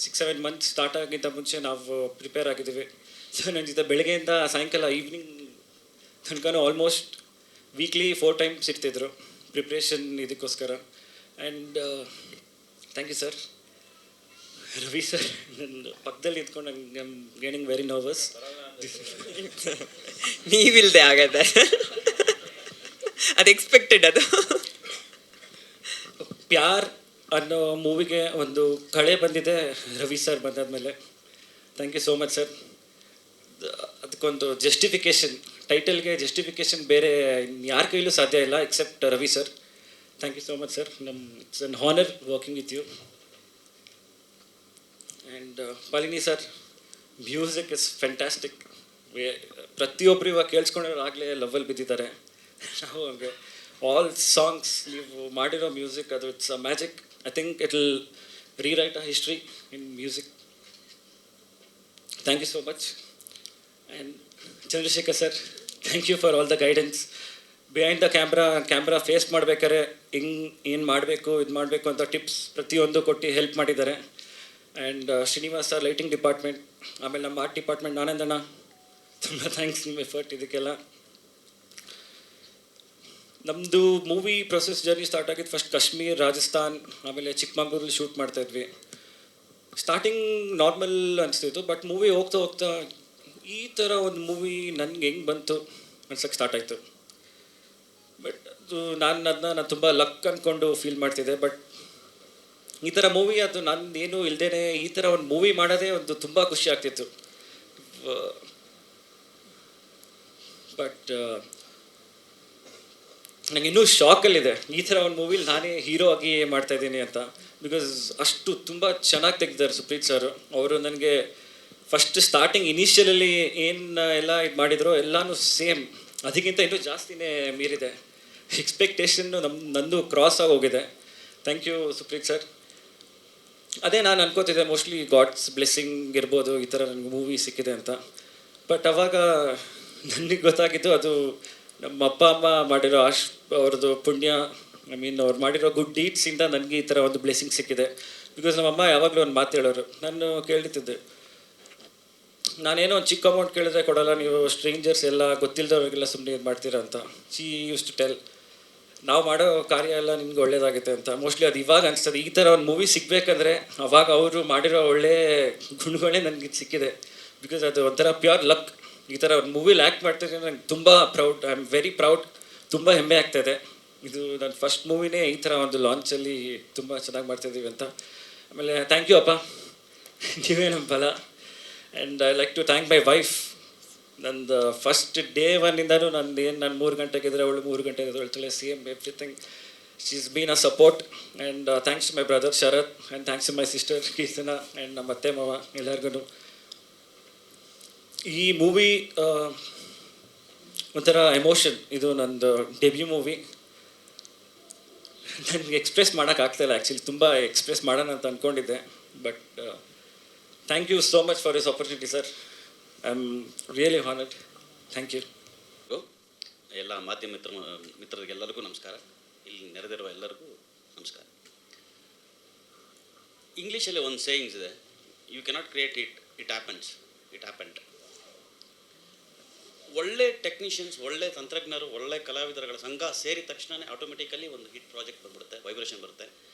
6-7 ಮಂತ್ಸ್ ಸ್ಟಾರ್ಟ್ ಆಗಿಂತ ಮುಂಚೆ ನಾವು ಪ್ರಿಪೇರ್ ಆಗಿದ್ದೀವಿ. ಸೊ ನನ್ನ ಜೊತೆ ಬೆಳಗ್ಗೆಯಿಂದ ಸಾಯಂಕಾಲ ಈವ್ನಿಂಗ್ ತನಕನೂ ಆಲ್ಮೋಸ್ಟ್ ವೀಕ್ಲಿ 4 ಟೈಮ್ಸ್ ಇರ್ತಿದ್ರು ಪ್ರಿಪ್ರೇಷನ್ ಇದಕ್ಕೋಸ್ಕರ. And thank you sir. Ravi sir ನನ್ನ ಪಕ್ಕದಲ್ಲಿ ಇದ್ಕೊಂಡು ನಂಗೆ ಗೆಟಿಂಗ್ ವೆರಿ ನರ್ವಸ್. ನೀವಿಲ್ದೆ ಆಗತ್ತೆ, ಅದು ಎಕ್ಸ್ಪೆಕ್ಟೆಡ್. ಅದು ಪ್ಯಾರ್ ಅನ್ನೋ ಮೂವಿಗೆ ಒಂದು ಕಳೆ ಬಂದಿದೆ ರವಿ ಸರ್ ಬಂದಾದ್ಮೇಲೆ. Thank you so much sir. ಅದಕ್ಕೊಂದು ಜಸ್ಟಿಫಿಕೇಷನ್, ಟೈಟಲ್ಗೆ ಜಸ್ಟಿಫಿಕೇಷನ್ ಬೇರೆ ಯಾರ ಕೈಲೂ ಸಾಧ್ಯ ಇಲ್ಲ except Ravi sir. Thank you so much sir. It's an honour working with you. And Palini sir, music is fantastic. ಪ್ರತಿಯೊಬ್ಬರು ಇವಾಗ ಕೇಳಿಸ್ಕೊಂಡ್ರೆ ಆಗಲೇ ಲವ್ವಲ್ಲಿ ಬಿದ್ದಿದ್ದಾರೆ. ನಾವು ಹಂಗೆ ಆಲ್ ಸಾಂಗ್ಸ್ ನೀವು ಮಾಡಿರೋ ಮ್ಯೂಸಿಕ್ ಅದು it's a magic. I think it will rewrite a history in music. Thank you so much. And Chandrashekar sir, thank you for all the guidance. Behind the camera face ಮಾಡ್ಬೇಕಾದ್ರೆ ಏನು ಮಾಡಬೇಕು ಇದು ಮಾಡಬೇಕು ಅಂತ tips ಪ್ರತಿಯೊಂದು ಕೊಟ್ಟು ಹೆಲ್ಪ್ ಮಾಡಿದ್ದಾರೆ. And Srinivas sir, lighting department, ಆಮೇಲೆ ನಮ್ಮ ಆರ್ಟ್ ಡಿಪಾರ್ಟ್ಮೆಂಟ್ ಆನಂದಣ್ಣ, ತುಂಬ ಥ್ಯಾಂಕ್ಸ್ ನಿಮ್ಮ ಎಫರ್ಟ್ ಇದಕ್ಕೆಲ್ಲ. ನಮ್ಮದು ಮೂವಿ ಪ್ರೊಸೆಸ್ ಜರ್ನಿ ಸ್ಟಾರ್ಟ್ ಆಗಿದ್ದು ಫಸ್ಟ್ ಕಾಶ್ಮೀರ್, ರಾಜಸ್ಥಾನ್, ಆಮೇಲೆ ಚಿಕ್ಕಮಂಗ್ಳೂರಲ್ಲಿ ಶೂಟ್ ಮಾಡ್ತಾಯಿದ್ವಿ. ಸ್ಟಾರ್ಟಿಂಗ್ ನಾರ್ಮಲ್ ಅನಿಸ್ತಿತ್ತು, ಬಟ್ ಮೂವಿ ಹೋಗ್ತಾ ಹೋಗ್ತಾ ಈ ಥರ ಒಂದು ಮೂವಿ ನನಗೆ ಹೆಂಗೆ ಬಂತು ಅನ್ಸೋಕ್ಕೆ ಸ್ಟಾರ್ಟ್ ಆಯಿತು. ಬಟ್ ಅದು ನಾನು ತುಂಬ ಲಕ್ ಅಂದ್ಕೊಂಡು ಫೀಲ್ ಮಾಡ್ತಿದ್ದೆ. ಬಟ್ ಈ ಥರ ಮೂವಿ ಅದು ನಂದೇನು ಇಲ್ಲದೇ ಈ ಥರ ಒಂದು ಮೂವಿ ಮಾಡೋದೇ ಒಂದು ತುಂಬ ಖುಷಿ ಆಗ್ತಿತ್ತು. ಬಟ್ ನನಗೆ ಇನ್ನೂ ಶಾಕಲ್ಲಿದೆ ಈ ಥರ ಒಂದು ಮೂವಿಲಿ ನಾನೇ ಹೀರೋ ಆಗಿ ಮಾಡ್ತಾ ಇದ್ದೀನಿ ಅಂತ. ಬಿಕಾಸ್ ಅಷ್ಟು ತುಂಬ ಚೆನ್ನಾಗಿ ತೆಗ್ದಿದ್ದಾರೆ ಸುಪ್ರೀತ್ ಸರ್. ಅವರು ನನಗೆ ಫಸ್ಟ್ ಸ್ಟಾರ್ಟಿಂಗ್ ಇನಿಷಿಯಲಲ್ಲಿ ಏನು ಎಲ್ಲ ಇದು ಮಾಡಿದ್ರು ಎಲ್ಲನೂ ಸೇಮ್, ಅದಕ್ಕಿಂತ ಇನ್ನೂ ಜಾಸ್ತಿನೇ ಮೀರಿದೆ. ಎಕ್ಸ್ಪೆಕ್ಟೇಷನ್ನು ನಂದು ಕ್ರಾಸ್ ಆಗಿ ಹೋಗಿದೆ. Thank you Supreeth sir. ಅದೇ ನಾನು ಅನ್ಕೋತಿದ್ದೆ ಮೋಸ್ಟ್ಲಿ ಗಾಡ್ಸ್ ಬ್ಲೆಸ್ಸಿಂಗ್ ಇರ್ಬೋದು ಈ ಥರ ನನಗೆ ಮೂವಿ ಸಿಕ್ಕಿದೆ ಅಂತ. ಬಟ್ ಅವಾಗ ನನಗೆ ಗೊತ್ತಾಗಿದ್ದು ಅದು ನಮ್ಮ ಅಪ್ಪ ಅಮ್ಮ ಮಾಡಿರೋ ಅವ್ರದ್ದು ಪುಣ್ಯ, ಅವ್ರು ಮಾಡಿರೋ ಗುಡ್ ಡೀಡ್ಸಿಂದ ನನಗೆ ಈ ಥರ ಒಂದು ಬ್ಲೆಸ್ಸಿಂಗ್ ಸಿಕ್ಕಿದೆ. ಬಿಕಾಸ್ ನಮ್ಮಮ್ಮ ಯಾವಾಗಲೂ ಒಂದು ಮಾತು ಹೇಳೋರು, ನಾನು ಕೇಳ್ತಿದ್ದೆ, ನಾನೇನೋ ಒಂದು ಚಿಕ್ಕ ಅಮೌಂಟ್ ಕೇಳಿದ್ರೆ ಕೊಡೋಲ್ಲ, ನೀವು ಸ್ಟ್ರೇಂಜರ್ಸ್ ಎಲ್ಲ ಗೊತ್ತಿಲ್ಲದವ್ರಿಗೆಲ್ಲ ಸುಮ್ಮನೆ ಇದು ಮಾಡ್ತೀರಾ ಅಂತ. ಶಿ ಯೂಸ್ ಟು ಟೆಲ್, ನಾವು ಮಾಡೋ ಕಾರ್ಯ ಎಲ್ಲ ನಿಮ್ಗೆ ಒಳ್ಳೇದಾಗುತ್ತೆ ಅಂತ. ಮೋಸ್ಟ್ಲಿ ಅದು ಇವಾಗ ಅನಿಸ್ತದೆ, ಈ ಥರ ಒಂದು ಮೂವಿ ಸಿಗಬೇಕಂದ್ರೆ ಅವಾಗ ಅವರು ಮಾಡಿರೋ ಒಳ್ಳೆ ಗುಣಗಳೇ ನನಗೆ ಸಿಕ್ಕಿದೆ. ಬಿಕಾಸ್ ಅದು ಒಂಥರ ಪ್ಯೂರ್ ಲಕ್. ಈ ಥರ ಒಂದು ಮೂವಿಲಿ ಆ್ಯಕ್ಟ್ ಮಾಡ್ತಿದ್ರೆ ನಂಗೆ ತುಂಬ proud, I am very proud, ತುಂಬ ಹೆಮ್ಮೆ ಆಗ್ತಾಯಿದೆ. ಇದು ನನ್ನ ಫಸ್ಟ್ ಮೂವಿನೇ ಈ ಥರ ಒಂದು ಲಾಂಚಲ್ಲಿ ತುಂಬ ಚೆನ್ನಾಗಿ ಮಾಡ್ತಾಯಿದ್ದೀವಿ ಅಂತ. ಆಮೇಲೆ ಥ್ಯಾಂಕ್ ಯು ಅಪ್ಪ, ನೀವೇ ನಮ್ಮ ಬಲ. And I like to thank my wife. ನಂದು ಫಸ್ಟ್ ಡೇ ಒನ್ನಿಂದನೂ ನಾನು 3 ಗಂಟೆಗೆ ಇದ್ದರೆ ಅವಳು 3 ಗಂಟೆಗೆ ಎದ್ದೇಳ್ತಾಳೆ, same everything. She is been a support. And thanks to my brother Sharath, and thanks to my sister Keerthana, and ನಮ್ಮ ಅತ್ತೆ ಮಾವ ಎಲ್ಲರಿಗೂ. ಈ ಮೂವಿ ಒಂಥರ ಎಮೋಷನ್. ಇದು ನಂದು ಡೆಬ್ಯೂ ಮೂವಿ. ನನಗೆ ಎಕ್ಸ್ಪ್ರೆಸ್ ಮಾಡೋಕ್ಕಾಗ್ತಾಯಿಲ್ಲ ಆ್ಯಕ್ಚುಲಿ, ತುಂಬ ಎಕ್ಸ್ಪ್ರೆಸ್ ಮಾಡೋಣ ಅಂತ ಅಂದ್ಕೊಂಡಿದ್ದೆ. But thank you so much for this opportunity sir. I am really honoured. Thank you. ಎಲ್ಲ ಮಾಧ್ಯಮ ಮಿತ್ರರಿಗೆಲ್ಲರಿಗೂ ನಮಸ್ಕಾರ. ಇಲ್ಲಿ ನೆರೆದಿರುವ ಎಲ್ಲರಿಗೂ ನಮಸ್ಕಾರ. ಇಂಗ್ಲೀಷಲ್ಲಿ ಒಂದು ಸೇಯಿಂಗ್ಸ್ ಇದೆ, you cannot create it, it happened. ಒಳ್ಳೆ ಟೆಕ್ನಿಷಿಯನ್ಸ್, ಒಳ್ಳೆ ತಂತ್ರಜ್ಞರು, ಒಳ್ಳೆ ಕಲಾವಿದರುಗಳ ಸಂಘ ಸೇರಿದ ತಕ್ಷಣ ಆಟೋಮೆಟಿಕಲಿ ಒಂದು ಹಿಟ್ ಪ್ರಾಜೆಕ್ಟ್ ಬಂದ್ಬಿಡುತ್ತೆ, ವೈಬ್ರೇಷನ್ ಬರುತ್ತೆ.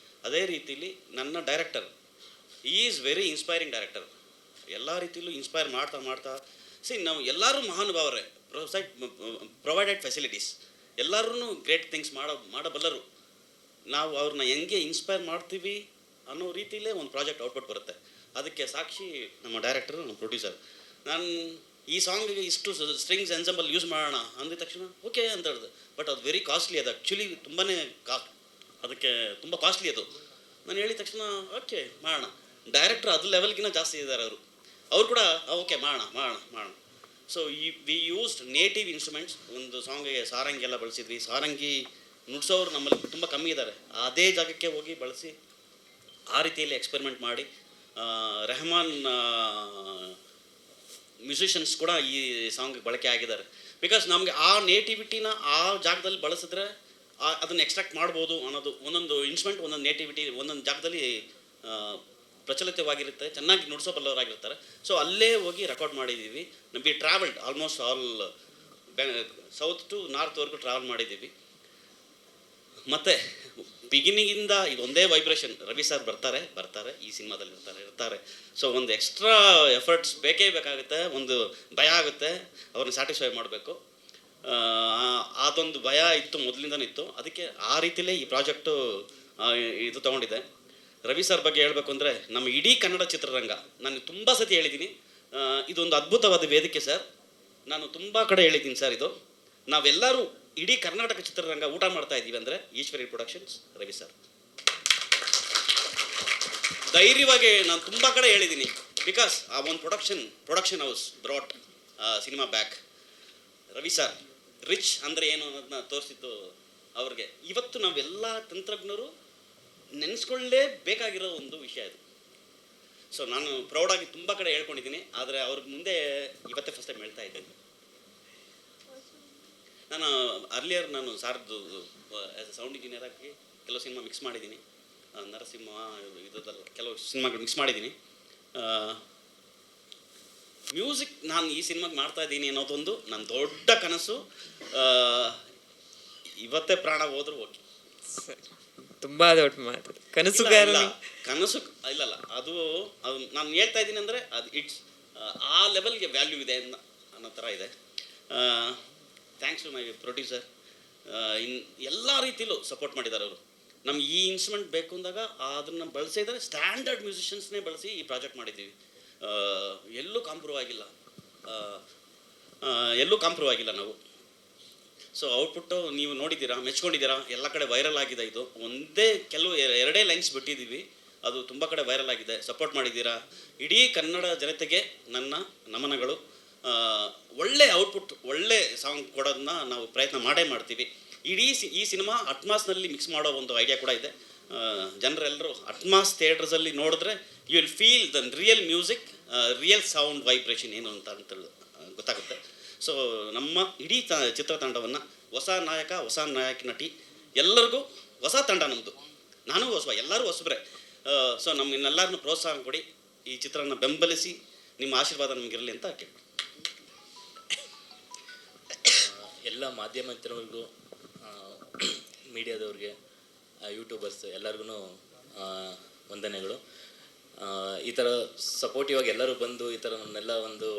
ಅದೇ ರೀತಿಲಿ ನನ್ನ director is very inspiring director. ಎಲ್ಲ ರೀತಿಯಲ್ಲೂ ಇನ್ಸ್ಪೈರ್ ಮಾಡ್ತಾ ನಾವು ಎಲ್ಲರೂ ಮಹಾನುಭಾವರೇ. ಪ್ರೊವೈಡೆಡ್ ಫೆಸಿಲಿಟೀಸ್, ಎಲ್ಲರೂ ಗ್ರೇಟ್ ಥಿಂಗ್ಸ್ ಮಾಡಬಲ್ಲರು. ನಾವು ಅವ್ರನ್ನ ಹೆಂಗೆ ಇನ್ಸ್ಪೈರ್ ಮಾಡ್ತೀವಿ ಅನ್ನೋ ರೀತಿಯಲ್ಲೇ ಒಂದು ಪ್ರಾಜೆಕ್ಟ್ ಔಟ್ಪುಟ್ ಬರುತ್ತೆ. ಅದಕ್ಕೆ ಸಾಕ್ಷಿ ನಮ್ಮ ಡೈರೆಕ್ಟರು, ನಮ್ಮ ಪ್ರೊಡ್ಯೂಸರ್. ನಾನು ಈ ಸಾಂಗಿಗೆ ಇಷ್ಟು ಸ್ಟ್ರಿಂಗ್ಸ್ ಎನ್ಸೆಂಬಲ್ ಯೂಸ್ ಮಾಡೋಣ ಅಂದಿದ ತಕ್ಷಣ ಓಕೆ ಅಂತ ಹೇಳಿದೆ. ಬಟ್ ಅದು ವೆರಿ ಕಾಸ್ಟ್ಲಿ, ಅದು ಆ್ಯಕ್ಚುಲಿ ತುಂಬಾ ಅದಕ್ಕೆ ತುಂಬ ಕಾಸ್ಟ್ಲಿ ಅದು. ನಾನು ಹೇಳಿದ ತಕ್ಷಣ ಓಕೆ ಮಾಡೋಣ. ಡೈರೆಕ್ಟ್ರು ಅದು ಲೆವೆಲ್ಗಿಂತ ಜಾಸ್ತಿ ಇದ್ದಾರೆ ಅವ್ರು ಕೂಡ ಓಕೆ ಮಾಡೋಣ. So we used native instruments. ಒಂದು ಸಾಂಗಿಗೆ ಸಾರಂಗಿ ಎಲ್ಲ ಬಳಸಿದ್ವಿ. ಸಾರಂಗಿ ನುಡ್ಸೋರು ನಮ್ಮಲ್ಲಿ ತುಂಬ ಕಮ್ಮಿ ಇದ್ದಾರೆ. ಅದೇ ಜಾಗಕ್ಕೆ ಹೋಗಿ ಬಳಸಿ ಆ ರೀತಿಯಲ್ಲಿ ಎಕ್ಸ್ಪೆರಿಮೆಂಟ್ ಮಾಡಿ ರೆಹಮಾನ್ ಮ್ಯೂಸಿಷಿಯನ್ಸ್ ಕೂಡ ಈ ಸಾಂಗಿಗೆ ಬಳಕೆ ಆಗಿದ್ದಾರೆ. ಬಿಕಾಸ್ ನಮಗೆ ಆ ನೇಟಿವಿಟಿನ ಆ ಜಾಗದಲ್ಲಿ ಬಳಸಿದ್ರೆ ಅದನ್ನು ಎಕ್ಸ್ಟ್ರಾಕ್ಟ್ ಮಾಡ್ಬೋದು ಅನ್ನೋದು. ಒಂದೊಂದು ಇನ್ಸ್ಟ್ರೂಮೆಂಟ್ ಒಂದೊಂದು ನೇಟಿವಿಟಿ ಒಂದೊಂದು ಜಾಗದಲ್ಲಿ ಪ್ರಚಲಿತವಾಗಿರುತ್ತೆ, ಚೆನ್ನಾಗಿ ನುಡಿಸೋಬಲ್ಲವರಾಗಿರ್ತಾರೆ. ಸೊ ಅಲ್ಲೇ ಹೋಗಿ ರೆಕಾರ್ಡ್ ಮಾಡಿದ್ದೀವಿ. ನಮಗೆ travelled almost all south to ನಾರ್ತ್ವರೆಗೂ ಟ್ರಾವೆಲ್ ಮಾಡಿದ್ದೀವಿ. ಮತ್ತು ಬಿಗಿನಿಂಗಿಂದ ಇದೊಂದೇ ವೈಬ್ರೇಷನ್. ರವಿ ಸರ್ ಬರ್ತಾರೆ ಈ ಸಿನಿಮಾದಲ್ಲಿ ಇರ್ತಾರೆ. ಸೊ ಒಂದು ಎಕ್ಸ್ಟ್ರಾ ಎಫರ್ಟ್ಸ್ ಬೇಕೇ ಬೇಕಾಗುತ್ತೆ. ಒಂದು ಭಯ ಆಗುತ್ತೆ, ಅವ್ರನ್ನ ಸ್ಯಾಟಿಸ್ಫೈ ಮಾಡಬೇಕು. ಅದೊಂದು ಭಯ ಇತ್ತು, ಮೊದಲಿಂದನೂ ಇತ್ತು. ಅದಕ್ಕೆ ಆ ರೀತಿಯಲ್ಲೇ ಈ ಪ್ರಾಜೆಕ್ಟು ಇದು ತೊಗೊಂಡಿದೆ. ರವಿ ಸರ್ ಬಗ್ಗೆ ಹೇಳಬೇಕು ಅಂದರೆ ನಮ್ಮ ಇಡೀ ಕನ್ನಡ ಚಿತ್ರರಂಗ, ನಾನು ತುಂಬ ಸತಿ ಹೇಳಿದ್ದೀನಿ, ಇದೊಂದು ಅದ್ಭುತವಾದ ವೇದಿಕೆ ಸರ್. ನಾನು ತುಂಬ ಕಡೆ ಹೇಳಿದ್ದೀನಿ ಸರ್, ಇದು ನಾವೆಲ್ಲರೂ ಇಡೀ ಕರ್ನಾಟಕ ಚಿತ್ರರಂಗ ಊಟ ಮಾಡ್ತಾ ಇದ್ದೀವಿ ಅಂದರೆ ಈಶ್ವರಿ ಪ್ರೊಡಕ್ಷನ್ಸ್, ರವಿ ಸರ್. ಧೈರ್ಯವಾಗಿ ನಾನು ತುಂಬ ಕಡೆ ಹೇಳಿದ್ದೀನಿ. ಬಿಕಾಸ್ ಆ ಒಂದು production house brought cinema back. Ravi sir rich ಅಂದರೆ ಏನು ಅನ್ನೋದನ್ನ ತೋರಿಸಿದ್ದು ಅವ್ರಿಗೆ. ಇವತ್ತು ನಾವೆಲ್ಲ ತಂತ್ರಜ್ಞರು ನೆನೆಸ್ಕೊಳ್ಳೇ ಬೇಕಾಗಿರೋ ಒಂದು ವಿಷಯ ಇದು. ಸೊ ನಾನು ಪ್ರೌಡಾಗಿ ತುಂಬ ಕಡೆ ಹೇಳ್ಕೊಂಡಿದ್ದೀನಿ, ಆದರೆ ಅವ್ರಿಗೆ ಮುಂದೆ ಇವತ್ತೇ ಫಸ್ಟ್ ಟೈಮ್ ಹೇಳ್ತಾ ಇದ್ದೇನೆ. ನಾನು ಅರ್ಲಿಯರ್ ನಾನು ಸಾರ್ದು ಆ್ಯಸ್ ಅ ಸೌಂಡ್ ಇಂಜಿನಿಯರ್ ಆಗಿ ಕೆಲವು ಸಿನಿಮಾ ಮಿಕ್ಸ್ ಮಾಡಿದ್ದೀನಿ. ನರಸಿಂಹ ಇದೆಲ್ಲ ಕೆಲವು ಸಿನಿಮಾಗಳು ಮಿಕ್ಸ್ ಮಾಡಿದ್ದೀನಿ. ಮ್ಯೂಸಿಕ್ ನಾನು ಈ ಸಿನಿಮಾಗೆ ಮಾಡ್ತಾ ಇದ್ದೀನಿ ಅನ್ನೋದೊಂದು ನನ್ನ ದೊಡ್ಡ ಕನಸು. ಇವತ್ತೇ ಪ್ರಾಣ ಹೋದ್ರು ಓಕೆ. ತುಂಬ ದೊಡ್ಡ ಮಾತು. ಕನಸುಗಾರ ಕನಸು ಇಲ್ಲಲ್ಲ, ಅದು ನಾನು ಹೇಳ್ತಾ ಇದ್ದೀನಿ ಅಂದರೆ ಅದು ಇಟ್ಸ್ ಆ ಲೆವೆಲ್ಗೆ ವ್ಯಾಲ್ಯೂ ಇದೆ ಅನ್ನೋ ಥರ ಇದೆ. Thanks to my producer. ಎಲ್ಲ ರೀತಿಯಲ್ಲೂ ಸಪೋರ್ಟ್ ಮಾಡಿದ್ದಾರೆ ಅವರು. ನಮ್ಗೆ ಈ ಇನ್ಸ್ಟ್ರೂಮೆಂಟ್ ಬೇಕು ಅಂದಾಗ ಅದನ್ನು ಬಳಸಿದರೆ ಸ್ಟ್ಯಾಂಡರ್ಡ್ ಮ್ಯೂಸಿಷಿಯನ್ಸ್ನೇ ಬಳಸಿ ಈ ಪ್ರಾಜೆಕ್ಟ್ ಮಾಡಿದ್ದೀವಿ. ಎಲ್ಲೂ ಕಾಂಪ್ರೂವ್ ಆಗಿಲ್ಲ ನಾವು. ಸೊ ಔಟ್ಪುಟ್ಟು ನೀವು ನೋಡಿದ್ದೀರಾ, ಮೆಚ್ಕೊಂಡಿದ್ದೀರಾ, ಎಲ್ಲ ಕಡೆ ವೈರಲ್ ಆಗಿದೆ. ಇದು ಒಂದೇ ಎರಡೇ ಲೈನ್ಸ್ ಬಿಟ್ಟಿದ್ದೀವಿ, ಅದು ತುಂಬ ಕಡೆ ವೈರಲ್ ಆಗಿದೆ. ಸಪೋರ್ಟ್ ಮಾಡಿದ್ದೀರಾ. ಇಡೀ ಕನ್ನಡ ಜನತೆಗೆ ನನ್ನ ನಮನಗಳು. ಒಳ್ಳೆ ಔಟ್ಪುಟ್, ಒಳ್ಳೆ ಸಾಂಗ್ ಕೊಡೋದನ್ನ ನಾವು ಪ್ರಯತ್ನ ಮಾಡ್ತೀವಿ. ಈ ಸಿನಿಮಾ ಅಟ್ಮಾಸ್ನಲ್ಲಿ ಮಿಕ್ಸ್ ಮಾಡೋ ಒಂದು ಐಡಿಯಾ ಕೂಡ ಇದೆ. ಜನರೆಲ್ಲರೂ ಅಟ್ಮಾಸ್ ಥಿಯೇಟರ್ಸಲ್ಲಿ ನೋಡಿದ್ರೆ you will feel the real music, real sound vibration ಏನು ಅಂತ ಗೊತ್ತಾಗುತ್ತೆ. ಸೊ ನಮ್ಮ ಇಡೀ ಚಿತ್ರತಂಡವನ್ನು ಹೊಸ ನಾಯಕ, ಹೊಸ ನಾಯಕಿ, ನಟಿ ಎಲ್ಲರಿಗೂ ಹೊಸ ತಂಡ ನಮ್ಮದು. ನಾನು ಹೊಸಬ, ಎಲ್ಲರೂ ಹೊಸಬ್ರೆ. ಸೊ ನಮ್ಮನ್ನೆಲ್ಲರನ್ನು ಪ್ರೋತ್ಸಾಹ ಕೊಡಿ, ಈ ಚಿತ್ರನ ಬೆಂಬಲಿಸಿ, ನಿಮ್ಮ ಆಶೀರ್ವಾದ ನಮಗಿರಲಿ ಅಂತ ಕೇಳಿ. ಎಲ್ಲ ಮಾಧ್ಯಮ ಮಿತ್ರರಿಗೂ, ಮೀಡಿಯಾದವ್ರಿಗೆ, ಯೂಟ್ಯೂಬರ್ಸ್ ಎಲ್ಲರಿಗೂ ವಂದನೆಗಳು. ಈ ಥರ ಸಪೋರ್ಟಿವ್ ಆಗಿ ಎಲ್ಲರೂ ಬಂದು ಈ ಥರ ನನ್ನೆಲ್ಲ ಒಂದು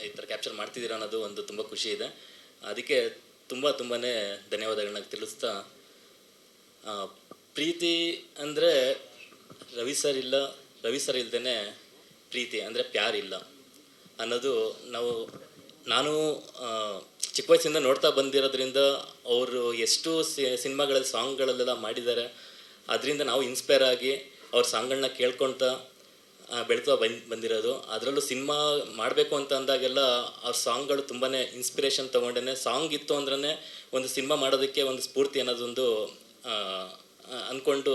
ಈ ಥರ ಕ್ಯಾಪ್ಚರ್ ಮಾಡ್ತಿದ್ದೀರ ಅನ್ನೋದು ಒಂದು ತುಂಬ ಖುಷಿ ಇದೆ. ಅದಕ್ಕೆ ತುಂಬಾ ಧನ್ಯವಾದಗಳನ್ನ ತಿಳಿಸ್ತಾ, ಪ್ರೀತಿ ಅಂದರೆ ರವಿ ಸರ್ ಇಲ್ದೇ ಪ್ರೀತಿ ಅಂದರೆ ಪ್ಯಾರ್ ಇಲ್ಲ ಅನ್ನೋದು ನಾನು ಚಿಕ್ಕ ವಯಸ್ಸಿಂದ ನೋಡ್ತಾ ಬಂದಿರೋದ್ರಿಂದ ಅವರು ಎಷ್ಟು ಸಿನಿಮಾಗಳಲ್ಲಿ ಸಾಂಗ್ಗಳಲ್ಲೆಲ್ಲ ಮಾಡಿದ್ದಾರೆ. ಅದರಿಂದ ನಾವು ಇನ್ಸ್ಪೈರ್ ಆಗಿ ಅವ್ರ ಸಾಂಗ್ಗಳನ್ನ ಕೇಳ್ಕೊಳ್ತಾ ಬೆಳೀತಾ ಬಂದಿರೋದು. ಅದರಲ್ಲೂ ಸಿನಿಮಾ ಮಾಡಬೇಕು ಅಂತ ಅಂದಾಗೆಲ್ಲ ಅವ್ರ ಸಾಂಗ್ಗಳು ತುಂಬಾ ಇನ್ಸ್ಪಿರೇಷನ್ ತೊಗೊಂಡೇ, ಸಾಂಗ್ ಇತ್ತು ಅಂದ್ರೆ ಒಂದು ಸಿನಿಮಾ ಮಾಡೋದಕ್ಕೆ ಒಂದು ಸ್ಫೂರ್ತಿ ಅನ್ನೋದೊಂದು ಅಂದ್ಕೊಂಡು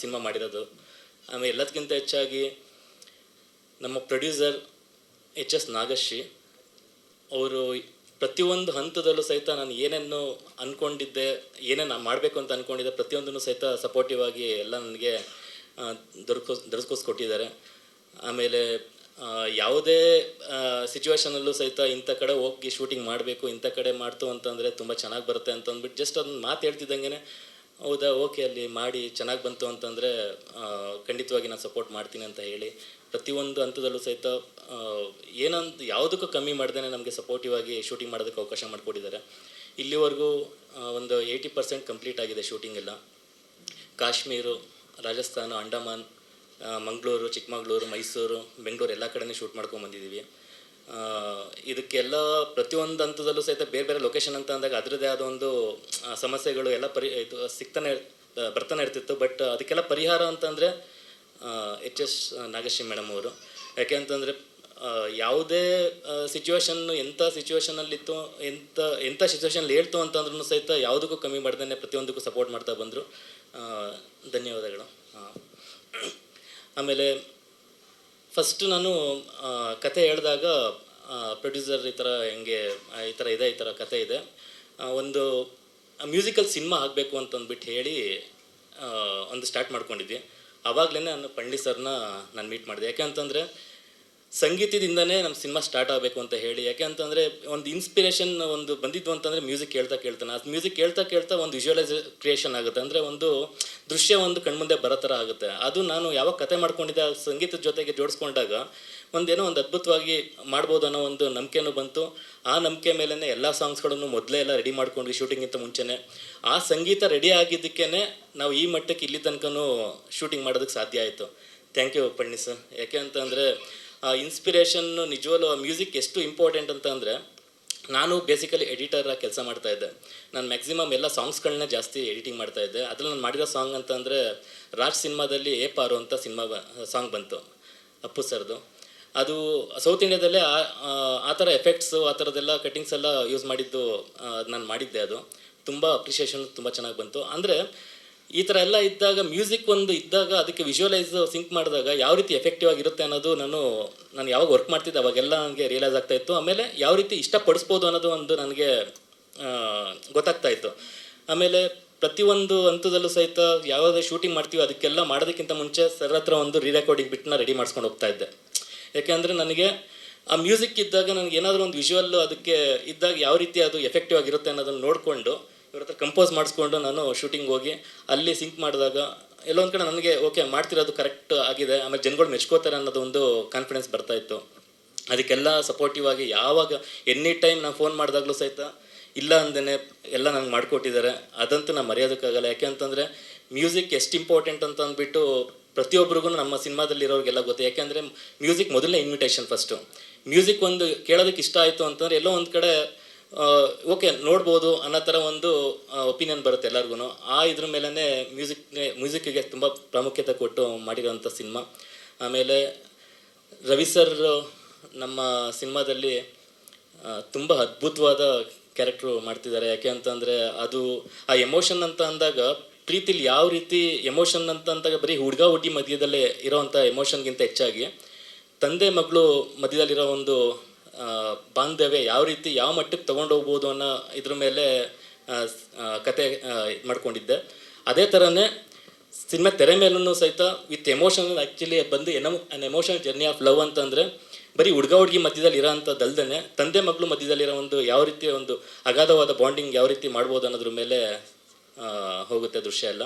ಸಿನಿಮಾ ಮಾಡಿರೋದು. ಆಮೇಲೆ ಎಲ್ಲದಕ್ಕಿಂತ ಹೆಚ್ಚಾಗಿ ನಮ್ಮ ಪ್ರೊಡ್ಯೂಸರ್ HS ನಾಗಶ್ರೀ ಅವರು ಪ್ರತಿಯೊಂದು ಹಂತದಲ್ಲೂ ಸಹಿತ ನಾನು ಏನೇನು ಅಂದ್ಕೊಂಡಿದ್ದೆ, ಏನೇನು ಮಾಡಬೇಕು ಅಂತ ಅಂದ್ಕೊಂಡಿದ್ದೆ ಪ್ರತಿಯೊಂದನ್ನು ಸಹಿತ ಸಪೋರ್ಟಿವ್ ಆಗಿ ಎಲ್ಲ ನನಗೆ ದೊರಕಿಸ್ಕೊಟ್ಟಿದ್ದಾರೆ. ಆಮೇಲೆ ಯಾವುದೇ ಸಿಚುವೇಶನಲ್ಲೂ ಸಹಿತ ಇಂಥ ಕಡೆ ಹೋಗಿ ಶೂಟಿಂಗ್ ಮಾಡಬೇಕು, ಇಂಥ ಕಡೆ ಮಾಡ್ತು ಅಂತಂದರೆ ತುಂಬ ಚೆನ್ನಾಗಿ ಬರುತ್ತೆ ಅಂತ ಅಂದ್ಬಿಟ್ಟು ಜಸ್ಟ್ ಅದನ್ನು ಮಾತು ಹೇಳ್ತಿದ್ದಂಗೆ, ಹೌದಾ ಓಕೆ ಅಲ್ಲಿ ಮಾಡಿ ಚೆನ್ನಾಗಿ ಬಂತು ಅಂತಂದರೆ ಖಂಡಿತವಾಗಿ ನಾನು ಸಪೋರ್ಟ್ ಮಾಡ್ತೀನಿ ಅಂತ ಹೇಳಿ ಪ್ರತಿಯೊಂದು ಹಂತದಲ್ಲೂ ಸಹಿತ ಯಾವುದಕ್ಕೂ ಕಮ್ಮಿ ಮಾಡ್ದೇ ನಮಗೆ ಸಪೋರ್ಟಿವ್ ಆಗಿ ಶೂಟಿಂಗ್ ಮಾಡೋದಕ್ಕೆ ಅವಕಾಶ ಮಾಡಿಕೊಟ್ಟಿದ್ದಾರೆ. ಇಲ್ಲಿವರೆಗೂ ಒಂದು 80% ಕಂಪ್ಲೀಟ್ ಆಗಿದೆ ಶೂಟಿಂಗ್ ಎಲ್ಲ. ಕಾಶ್ಮೀರು, ರಾಜಸ್ಥಾನ, ಅಂಡಮಾನ್, ಮಂಗಳೂರು, ಚಿಕ್ಕಮಗಳೂರು, ಮೈಸೂರು, ಬೆಂಗಳೂರು ಎಲ್ಲ ಕಡೆಯೂ ಶೂಟ್ ಮಾಡ್ಕೊಂಡ್ಬಂದಿದ್ದೀವಿ. ಇದಕ್ಕೆಲ್ಲ ಪ್ರತಿಯೊಂದು ಹಂತದಲ್ಲೂ ಸಹಿತ ಬೇರೆ ಬೇರೆ ಲೊಕೇಶನ್ ಅಂತ ಅಂದಾಗ ಅದರದ್ದೇ ಆದ ಒಂದು ಸಮಸ್ಯೆಗಳು ಎಲ್ಲ ಬರ್ತಾನೆ ಇರ್ತಿತ್ತು. ಬಟ್ ಅದಕ್ಕೆಲ್ಲ ಪರಿಹಾರ ಅಂತಂದರೆ HS ನಾಗಶ್ರೀ ಮೇಡಮ್ ಅವರು. ಯಾಕೆ ಅಂತಂದರೆ ಯಾವುದೇ ಸಿಚುವೇಶನ್ ಎಂಥ ಸಿಚುವೇಶನಲ್ಲಿತ್ತು, ಎಂಥ ಸಿಚುವೇಶನಲ್ಲಿ ಹೇಳ್ತು ಅಂತಂದ್ರೂ ಸಹಿತ ಯಾವುದಕ್ಕೂ ಕಮ್ಮಿ ಮಾಡ್ದೇ ಪ್ರತಿಯೊಂದಕ್ಕೂ ಸಪೋರ್ಟ್ ಮಾಡ್ತಾ ಬಂದರು. ಧನ್ಯವಾದಗಳು. ಆಮೇಲೆ ಫಸ್ಟ್ ನಾನು ಕತೆ ಹೇಳಿದಾಗ ಪ್ರೊಡ್ಯೂಸರ್ ಈ ಥರ ಕತೆ ಇದೆ, ಒಂದು ಮ್ಯೂಸಿಕಲ್ ಸಿನಿಮಾ ಆಗಬೇಕು ಅಂತಂದ್ಬಿಟ್ಟು ಹೇಳಿ ಒಂದು ಸ್ಟಾರ್ಟ್ ಮಾಡ್ಕೊಂಡಿದ್ವಿ. ಆವಾಗಲೇ ನಾನು ಪಂಡಿ ಸರ್ನ ನಾನು ಮೀಟ್ ಮಾಡಿದೆ. ಯಾಕೆ ಅಂತಂದರೆ ಸಂಗೀತದಿಂದನೇ ನಮ್ಮ ಸಿನಿಮಾ ಸ್ಟಾರ್ಟ್ ಆಗಬೇಕು ಅಂತ ಹೇಳಿ. ಯಾಕೆ ಅಂತಂದರೆ ಒಂದು ಇನ್ಸ್ಪಿರೇಷನ್ ಒಂದು ಬಂದಿದ್ದು ಅಂತಂದರೆ ಮ್ಯೂಸಿಕ್ ಕೇಳ್ತಾನೆ, ಅದು ಮ್ಯೂಸಿಕ್ ಕೇಳ್ತಾ ಒಂದು ವಿಜುವಲೈಸ್ ಕ್ರಿಯೇಷನ್ ಆಗುತ್ತೆ. ಅಂದರೆ ಒಂದು ದೃಶ್ಯ ಒಂದು ಕಣ್ಮುಂದೆ ಬರೋ ಥರ ಆಗುತ್ತೆ. ಅದು ನಾನು ಯಾವಾಗ ಕತೆ ಮಾಡ್ಕೊಂಡಿದ್ದೆ ಸಂಗೀತದ ಜೊತೆಗೆ ಜೋಡಿಸ್ಕೊಂಡಾಗ ಒಂದು ಅದ್ಭುತವಾಗಿ ಮಾಡ್ಬೋದು ಅನ್ನೋ ಒಂದು ನಂಬಿಕೆನೂ ಬಂತು. ಆ ನಂಬಿಕೆ ಮೇಲೇ ಎಲ್ಲ ಸಾಂಗ್ಸ್ಗಳನ್ನು ಮೊದಲೇ ಎಲ್ಲ ರೆಡಿ ಮಾಡ್ಕೊಂಡ್ವಿ ಶೂಟಿಂಗಿಂತ ಮುಂಚೆನೇ. ಆ ಸಂಗೀತ ರೆಡಿ ಆಗಿದ್ದಕ್ಕೇ ನಾವು ಈ ಮಟ್ಟಕ್ಕೆ ಇಲ್ಲಿ ತನಕನೂ ಶೂಟಿಂಗ್ ಮಾಡೋದಕ್ಕೆ ಸಾಧ್ಯ ಆಯಿತು. Thank you Panni sir. ಯಾಕೆ ಅಂತಂದರೆ ಆ ಇನ್ಸ್ಪಿರೇಷನ್ನು ನಿಜವಲ್ಲೂ ಆ ಮ್ಯೂಸಿಕ್ ಎಷ್ಟು ಇಂಪಾರ್ಟೆಂಟ್ ಅಂತ ಅಂದರೆ, ನಾನು ಬೇಸಿಕಲಿ ಎಡಿಟರಾಗಿ ಕೆಲಸ ಮಾಡ್ತಾಯಿದ್ದೆ. ನಾನು ಮ್ಯಾಕ್ಸಿಮಮ್ ಎಲ್ಲ ಸಾಂಗ್ಸ್ಗಳನ್ನ ಜಾಸ್ತಿ ಎಡಿಟಿಂಗ್ ಮಾಡ್ತಾಯಿದ್ದೆ. ಅದ್ರಲ್ಲಿ ನಾನು ಮಾಡಿರೋ ಸಾಂಗ್ ಅಂತಂದರೆ ರಾಜ್ ಸಿನಿಮಾದಲ್ಲಿ ಏ ಪಾರು ಅಂತ ಸಾಂಗ್ ಬಂತು ಅಪ್ಪು ಸರ್ದು. ಅದು ಸೌತ್ ಇಂಡಿಯಾದಲ್ಲೇ ಆ ಥರ ಎಫೆಕ್ಟ್ಸು ಆ ಥರದ್ದೆಲ್ಲ ಕಟ್ಟಿಂಗ್ಸ್ ಎಲ್ಲ ಯೂಸ್ ಮಾಡಿದ್ದು ನಾನು ಮಾಡಿದ್ದೆ. ಅದು ತುಂಬ ಅಪ್ರಿಷಿಯೇಷನ್ ತುಂಬ ಚೆನ್ನಾಗಿ ಬಂತು. ಅಂದರೆ ಈ ಥರ ಎಲ್ಲ ಇದ್ದಾಗ ಮ್ಯೂಸಿಕ್ ಒಂದು ಇದ್ದಾಗ ಅದಕ್ಕೆ ವಿಜುವಲೈಸ್ ಸಿಂಕ್ ಮಾಡಿದಾಗ ಯಾವ ರೀತಿ ಎಫೆಕ್ಟಿವ್ ಆಗಿರುತ್ತೆ ಅನ್ನೋದು ನಾನು ಯಾವಾಗ ವರ್ಕ್ ಮಾಡ್ತಿದ್ದೆ ಅವಾಗೆಲ್ಲ ನನಗೆ ರಿಯಲೈಸ್ ಆಗ್ತಾಯಿತ್ತು. ಆಮೇಲೆ ಯಾವ ರೀತಿ ಇಷ್ಟಪಡಿಸ್ಬೋದು ಅನ್ನೋದು ಒಂದು ನನಗೆ ಗೊತ್ತಾಗ್ತಾಯಿತ್ತು. ಆಮೇಲೆ ಪ್ರತಿಯೊಂದು ಹಂತದಲ್ಲೂ ಸಹಿತ ಯಾವುದೇ ಶೂಟಿಂಗ್ ಮಾಡ್ತೀವಿ ಅದಕ್ಕೆಲ್ಲ ಮಾಡೋದಕ್ಕಿಂತ ಮುಂಚೆ ಸರ್ ಹತ್ರ ಒಂದು ರೀರೆಕಾರ್ಡಿಂಗ್ ಬಿಟ್ಟನ್ನ ರೆಡಿ ಮಾಡಿಸ್ಕೊಂಡು ಹೋಗ್ತಾಯಿದ್ದೆ. ಯಾಕೆಂದರೆ ನನಗೆ ಆ ಮ್ಯೂಸಿಕ್ ಇದ್ದಾಗ ನನಗೆ ಏನಾದರೂ ಒಂದು ವಿಜುವಲ್ಲು ಅದಕ್ಕೆ ಇದ್ದಾಗ ಯಾವ ರೀತಿ ಅದು ಎಫೆಕ್ಟಿವ್ ಆಗಿರುತ್ತೆ ಅನ್ನೋದನ್ನು ನೋಡಿಕೊಂಡು ಇವ್ರ ಹತ್ರ ಕಂಪೋಸ್ ಮಾಡಿಸ್ಕೊಂಡು ನಾನು ಶೂಟಿಂಗ್ ಹೋಗಿ ಅಲ್ಲಿ ಸಿಂಕ್ ಮಾಡಿದಾಗ ಎಲ್ಲೊಂದು ಕಡೆ ನನಗೆ ಓಕೆ ಮಾಡ್ತಿರೋದು ಕರೆಕ್ಟ್ ಆಗಿದೆ, ಆಮೇಲೆ ಜನಗಳು ಮೆಚ್ಕೋತಾರೆ ಅನ್ನೋದು ಒಂದು ಕಾನ್ಫಿಡೆನ್ಸ್ ಬರ್ತಾಯಿತ್ತು. ಅದಕ್ಕೆಲ್ಲ ಸಪೋರ್ಟಿವ್ ಆಗಿ ಯಾವಾಗ ಎನಿ ಟೈಮ್ ನಾನು ಫೋನ್ ಮಾಡಿದಾಗಲೂ ಸಹಿತ ಇಲ್ಲ ಅಂದೇ ಎಲ್ಲ ನಂಗೆ ಮಾಡಿಕೊಟ್ಟಿದ್ದಾರೆ. ಅದಂತೂ ನಾನು ಮರೆಯೋದಕ್ಕಾಗಲ್ಲ. ಯಾಕೆ ಅಂತಂದರೆ ಮ್ಯೂಸಿಕ್ ಎಷ್ಟು ಇಂಪಾರ್ಟೆಂಟ್ ಅಂತ ಅಂದ್ಬಿಟ್ಟು ಪ್ರತಿಯೊಬ್ಬರಿಗೂ ನಮ್ಮ ಸಿನಿಮಾದಲ್ಲಿರೋರಿಗೆಲ್ಲ ಗೊತ್ತು. ಯಾಕೆಂದರೆ ಮ್ಯೂಸಿಕ್ ಮೊದಲನೇ ಇನ್ವಿಟೇಷನ್. ಫಸ್ಟು ಮ್ಯೂಸಿಕ್ ಒಂದು ಕೇಳೋದಕ್ಕೆ ಇಷ್ಟ ಆಯಿತು ಅಂತಂದರೆ ಎಲ್ಲೋ ಒಂದು ಕಡೆ ಓಕೆ ನೋಡ್ಬೋದು ಅನ್ನೋ ಥರ ಒಂದು ಒಪಿನಿಯನ್ ಬರುತ್ತೆ ಎಲ್ಲರಿಗೂ. ಇದ್ರ ಮೇಲೇ ಮ್ಯೂಸಿಕ್ಕಿಗೆ ತುಂಬ ಪ್ರಾಮುಖ್ಯತೆ ಕೊಟ್ಟು ಮಾಡಿರೋಂಥ ಸಿನಿಮಾ. ಆಮೇಲೆ ರವಿ ಸರ್ ನಮ್ಮ ಸಿನಿಮಾದಲ್ಲಿ ತುಂಬ ಅದ್ಭುತವಾದ ಕ್ಯಾರೆಕ್ಟ್ರು ಮಾಡ್ತಿದ್ದಾರೆ. ಯಾಕೆ ಅಂತಂದರೆ ಅದು ಆ ಎಮೋಷನ್ ಅಂತ ಅಂದಾಗ ಪ್ರೀತಿಲಿ ಯಾವ ರೀತಿ ಎಮೋಷನ್ ಅಂತ ಅಂದಾಗ ಬರೀ ಹುಡುಗ ಹುಡುಗಿ ಮಧ್ಯದಲ್ಲೇ ಇರೋವಂಥ ಎಮೋಷನ್ಗಿಂತ ಹೆಚ್ಚಾಗಿ ತಂದೆ ಮಗಳು ಮಧ್ಯದಲ್ಲಿರೋ ಒಂದು ಬಾಂಧವ್ಯ ಯಾವ ರೀತಿ ಯಾವ ಮಟ್ಟಕ್ಕೆ ತೊಗೊಂಡು ಹೋಗ್ಬೋದು ಅನ್ನೋ ಇದ್ರ ಮೇಲೆ ಕತೆ ಇದು ಮಾಡ್ಕೊಂಡಿದ್ದೆ. ಅದೇ ಥರನೇ ಸಿನಿಮಾ ತೆರೆ ಮೇಲೂ ಸಹಿತ ವಿತ್ ಎಮೋಷನಲ್ ಆ್ಯಕ್ಚುಲಿ ಬಂದು ಅನ್ ಎಮೋಷನಲ್ ಜರ್ನಿ ಆಫ್ ಲವ್ ಅಂತಂದರೆ ಬರೀ ಹುಡುಗ ಹುಡುಗಿ ಮಧ್ಯದಲ್ಲಿ ಇರೋ ಅಂಥದ್ದಲ್ದೇ ತಂದೆ ಮಗಳು ಮಧ್ಯದಲ್ಲಿರೋ ಒಂದು ಯಾವ ರೀತಿ ಒಂದು ಅಗಾಧವಾದ ಬಾಂಡಿಂಗ್ ಯಾವ ರೀತಿ ಮಾಡ್ಬೋದು ಅನ್ನೋದ್ರ ಮೇಲೆ ಹೋಗುತ್ತೆ ದೃಶ್ಯ ಎಲ್ಲ.